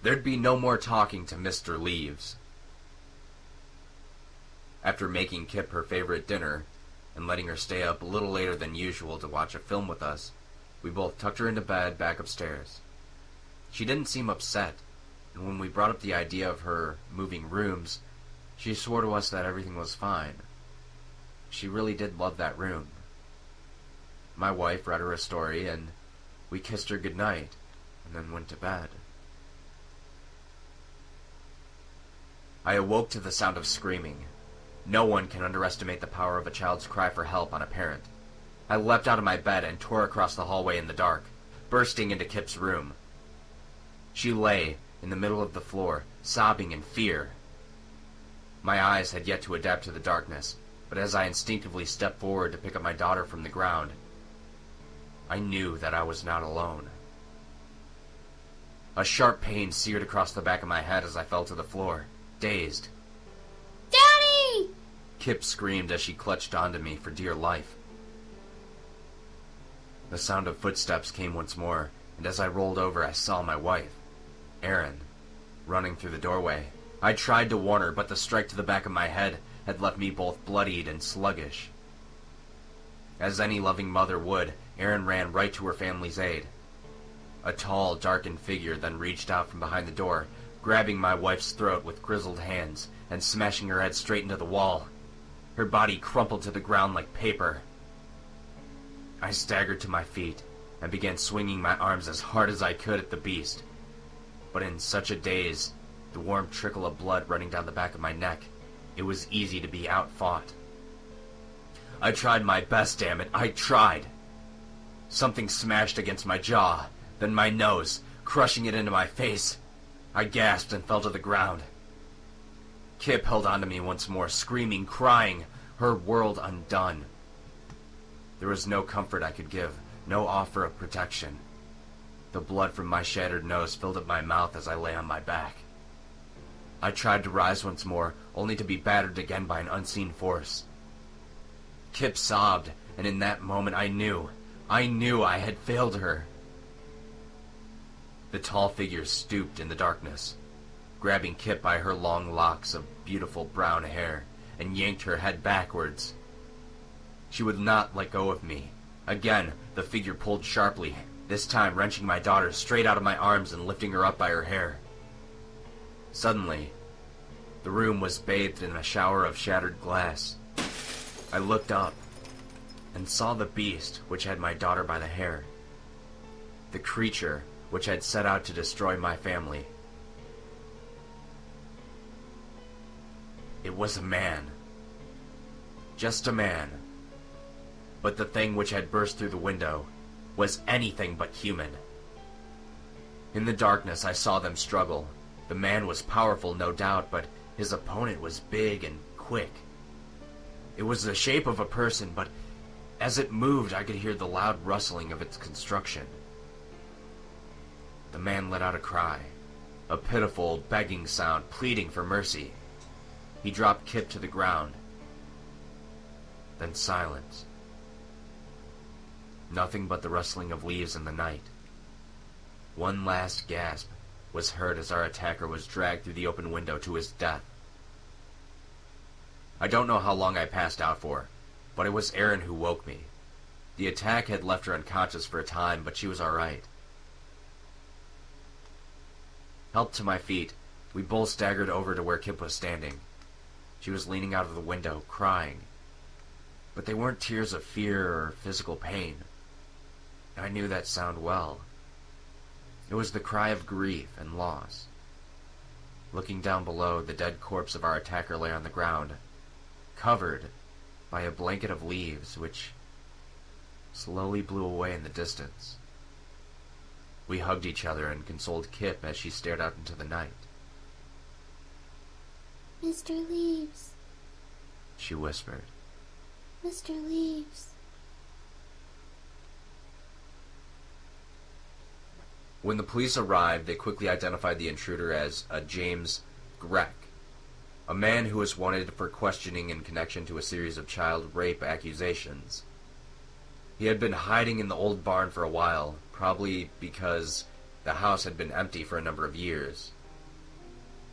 There'd be no more talking to Mr. Leaves. After making Kip her favorite dinner and letting her stay up a little later than usual to watch a film with us, we both tucked her into bed back upstairs. She didn't seem upset, and when we brought up the idea of her moving rooms, she swore to us that everything was fine. She really did love that room. My wife read her a story, and we kissed her goodnight, and then went to bed. I awoke to the sound of screaming. No one can underestimate the power of a child's cry for help on a parent. I leapt out of my bed and tore across the hallway in the dark, bursting into Kip's room. She lay in the middle of the floor, sobbing in fear. My eyes had yet to adapt to the darkness, but as I instinctively stepped forward to pick up my daughter from the ground, I knew that I was not alone. A sharp pain seared across the back of my head as I fell to the floor, dazed. Daddy! Kip screamed as she clutched onto me for dear life. The sound of footsteps came once more, and as I rolled over, I saw my wife, Erin, running through the doorway. I tried to warn her, but the strike to the back of my head had left me both bloodied and sluggish. As any loving mother would, Erin ran right to her family's aid. A tall, darkened figure then reached out from behind the door, grabbing my wife's throat with grizzled hands and smashing her head straight into the wall. Her body crumpled to the ground like paper. I staggered to my feet and began swinging my arms as hard as I could at the beast. But in such a daze, the warm trickle of blood running down the back of my neck, it was easy to be outfought. I tried my best, damn it, I tried. Something smashed against my jaw, then my nose, crushing it into my face. I gasped and fell to the ground. Kip held onto me once more, screaming, crying, her world undone. There was no comfort I could give, no offer of protection. The blood from my shattered nose filled up my mouth as I lay on my back. I tried to rise once more, only to be battered again by an unseen force. Kip sobbed, and in that moment I knew I had failed her. The tall figure stooped in the darkness, grabbing Kip by her long locks of beautiful brown hair, and yanked her head backwards. She would not let go of me. Again, the figure pulled sharply, this time wrenching my daughter straight out of my arms and lifting her up by her hair. Suddenly, the room was bathed in a shower of shattered glass. I looked up and saw the beast which had my daughter by the hair. The creature which had set out to destroy my family. It was a man. Just a man. But the thing which had burst through the window was anything but human. In the darkness I saw them struggle. The man was powerful, no doubt, but his opponent was big and quick. It was the shape of a person, but as it moved I could hear the loud rustling of its construction. The man let out a cry, a pitiful, begging sound, pleading for mercy. He dropped Kip to the ground. Then silence. Nothing but the rustling of leaves in the night. One last gasp was heard as our attacker was dragged through the open window to his death. I don't know how long I passed out for, but it was Erin who woke me. The attack had left her unconscious for a time, but she was all right. Helped to my feet, we both staggered over to where Kip was standing. She was leaning out of the window, crying. But they weren't tears of fear or physical pain. I knew that sound well. It was the cry of grief and loss. Looking down below, the dead corpse of our attacker lay on the ground, covered by a blanket of leaves which slowly blew away in the distance. We hugged each other and consoled Kip as she stared out into the night. Mr. Leaves. She whispered. Mr. Leaves. When the police arrived, they quickly identified the intruder as a James Greck, a man who was wanted for questioning in connection to a series of child rape accusations. He had been hiding in the old barn for a while, probably because the house had been empty for a number of years.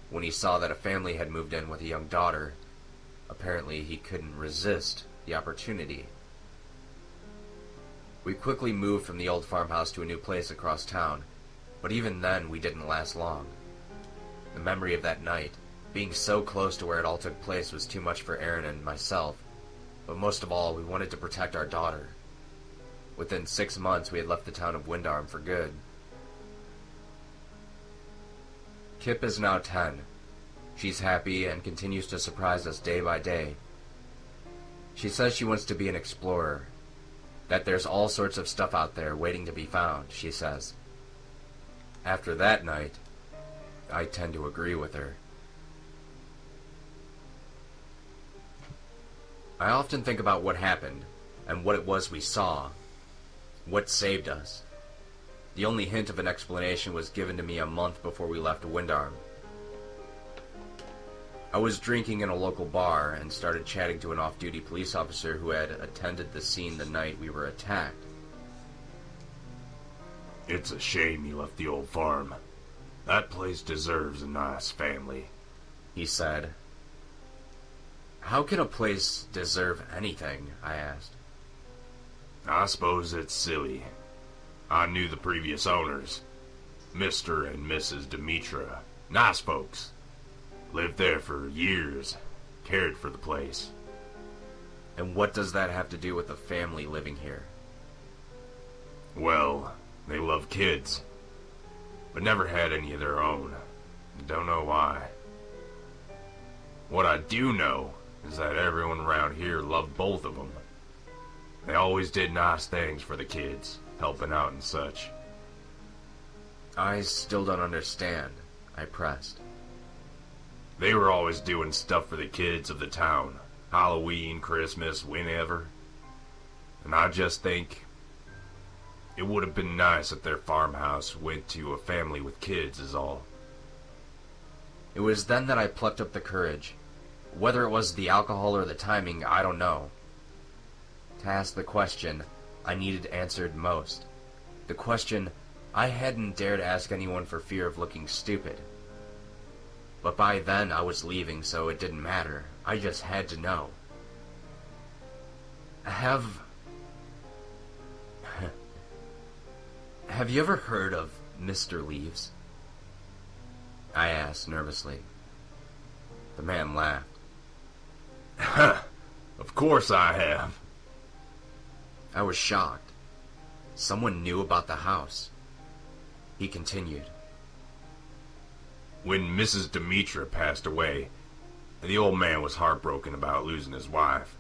When he saw that a family had moved in with a young daughter, apparently he couldn't resist the opportunity. We quickly moved from the old farmhouse to a new place across town, but even then we didn't last long. The memory of that night, being so close to where it all took place, was too much for Erin and myself, but most of all, we wanted to protect our daughter. Within 6 months, we had left the town of Windarm for good. Kip is now 10. She's happy and continues to surprise us day by day. She says she wants to be an explorer, that there's all sorts of stuff out there waiting to be found, she says. After that night, I tend to agree with her. I often think about what happened, and what it was we saw. What saved us. The only hint of an explanation was given to me a month before we left Windarm. I was drinking in a local bar and started chatting to an off-duty police officer who had attended the scene the night we were attacked. It's a shame you left the old farm. That place deserves a nice family, He said. How can a place deserve anything? I asked. I suppose it's silly. I knew the previous owners, Mr. and Mrs. Demetra. Nice folks. Lived there for years. Cared for the place. And what does that have to do with the family living here? Well, they love kids, but never had any of their own. Don't know why. What I do know is that everyone around here loved both of them. They always did nice things for the kids, helping out and such. I still don't understand, I pressed. They were always doing stuff for the kids of the town. Halloween, Christmas, whenever. And I just think it would have been nice if their farmhouse went to a family with kids is all. It was then that I plucked up the courage. Whether it was the alcohol or the timing, I don't know. To ask the question I needed answered most. The question I hadn't dared ask anyone for fear of looking stupid. But by then I was leaving, so it didn't matter. I just had to know. Have you ever heard of Mr. Leaves? I asked nervously. The man laughed. Of course I have. I was shocked. Someone knew about the house. He continued. When Mrs. Demetra passed away, the old man was heartbroken about losing his wife.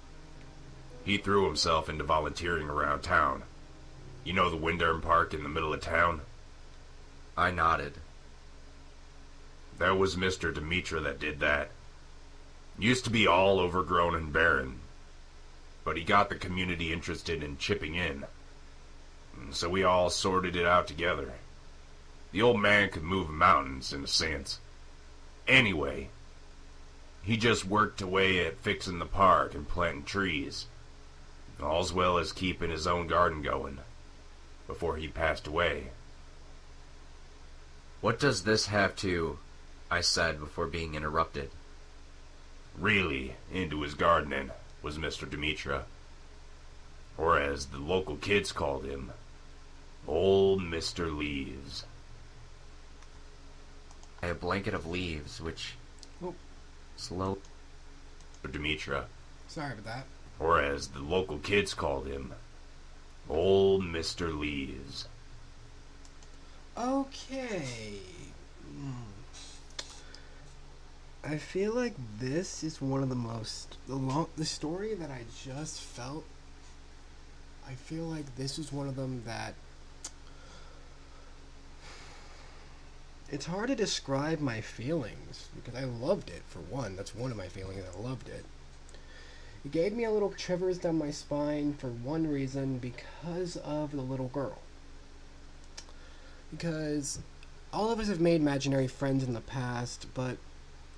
He threw himself into volunteering around town. You know the Windarm Park in the middle of town? I nodded. That was Mr. Demetra that did that. Used to be all overgrown and barren, but he got the community interested in chipping in. So we all sorted it out together. The old man could move mountains, in a sense. Anyway, he just worked away at fixing the park and planting trees, all's well as keeping his own garden going, before he passed away. What does this have to... I said before being interrupted. Really into his gardening was Mr. Demetra, or as the local kids called him, Old Mr. Leaves. A blanket of leaves, which... Oh. Slow... Demetra, Sorry about that. or as the local kids called him, Old Mr. Leaves. Okay. I feel like this is one of the most... The story that I just felt, I feel like this is one of them that... It's hard to describe my feelings, because I loved it, for one. That's one of my feelings, I loved it. It gave me a little shivers down my spine for one reason, because of the little girl. Because all of us have made imaginary friends in the past, but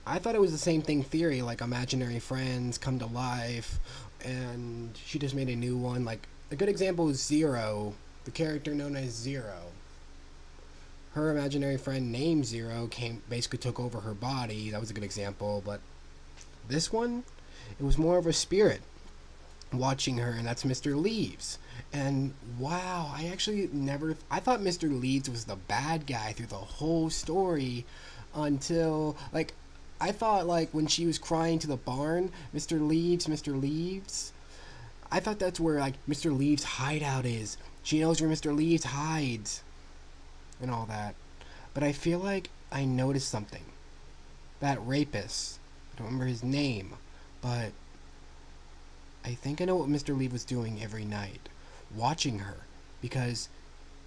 I thought it was the same thing theory, like imaginary friends come to life, and she just made a new one. Like, a good example is Zero, the character known as Zero. Her imaginary friend named Zero basically took over her body. That was a good example, but this one, it was more of a spirit watching her, and that's Mr. Leaves. And wow, I thought Mr. Leaves was the bad guy through the whole story until, like, I thought, like, when she was crying to the barn, Mr. Leaves, I thought that's where, like, Mr. Leaves' hideout is. She knows where Mr. Leaves hides and all that. But I feel like I noticed something. That rapist, I don't remember his name, but I think I know what Mr. Leaves was doing every night, watching her, because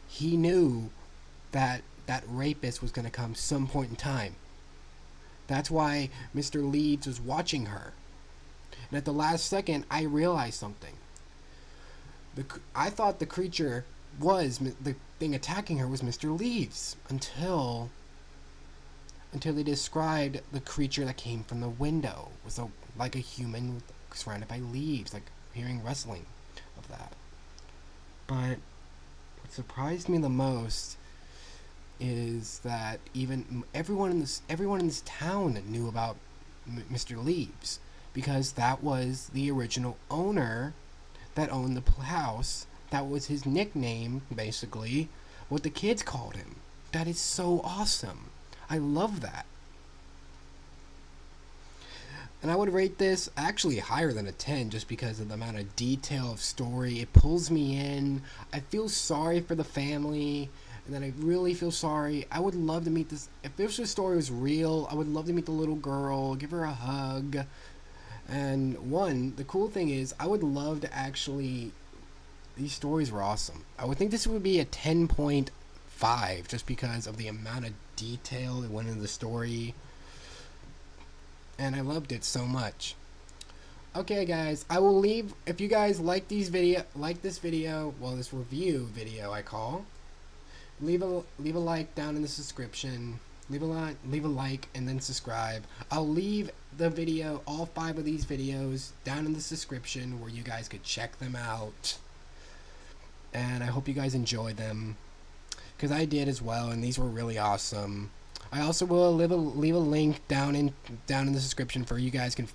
he knew that that rapist was going to come some point in time. That's why Mr. Leaves was watching her. And at the last second, I realized something. I thought the creature was the thing attacking her was Mr. Leaves until they described the creature that came from the window was like a human surrounded by leaves, like hearing rustling of that. But what surprised me the most is that even everyone in this town knew about Mr. Leaves, because that was the original owner that owned the house. That was his nickname, basically, what the kids called him. That is so awesome. I love that. And I would rate this actually higher than a 10 just because of the amount of detail of story. It pulls me in. I feel sorry for the family. And then I really feel sorry. I would love to meet this. If this story was real, I would love to meet the little girl, give her a hug. And the cool thing is, I would love to actually. These stories were awesome. I would think this would be a 10.5 just because of the amount of detail that went into the story. And I loved it so much. Okay, guys, I will leave. If you guys like this video, this review video, I call. Leave a like down in the description. Leave a like and then subscribe. I'll leave the video, all 5 of these videos, down in the description where you guys could check them out. And I hope you guys enjoy them, because I did as well, and these were really awesome. I also will leave a link down in the description for you guys can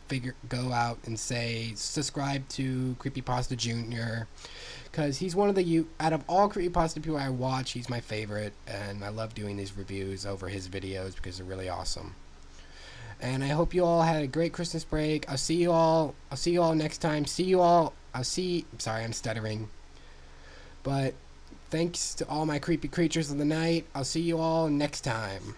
go out and say subscribe to Creepypasta Jr. because he's one of the out of all Creepypasta people I watch, he's my favorite, and I love doing these reviews over his videos because they're really awesome. And I hope you all had a great Christmas break. I'll see you all next time. Sorry, I'm stuttering. But thanks to all my creepy creatures of the night. I'll see you all next time.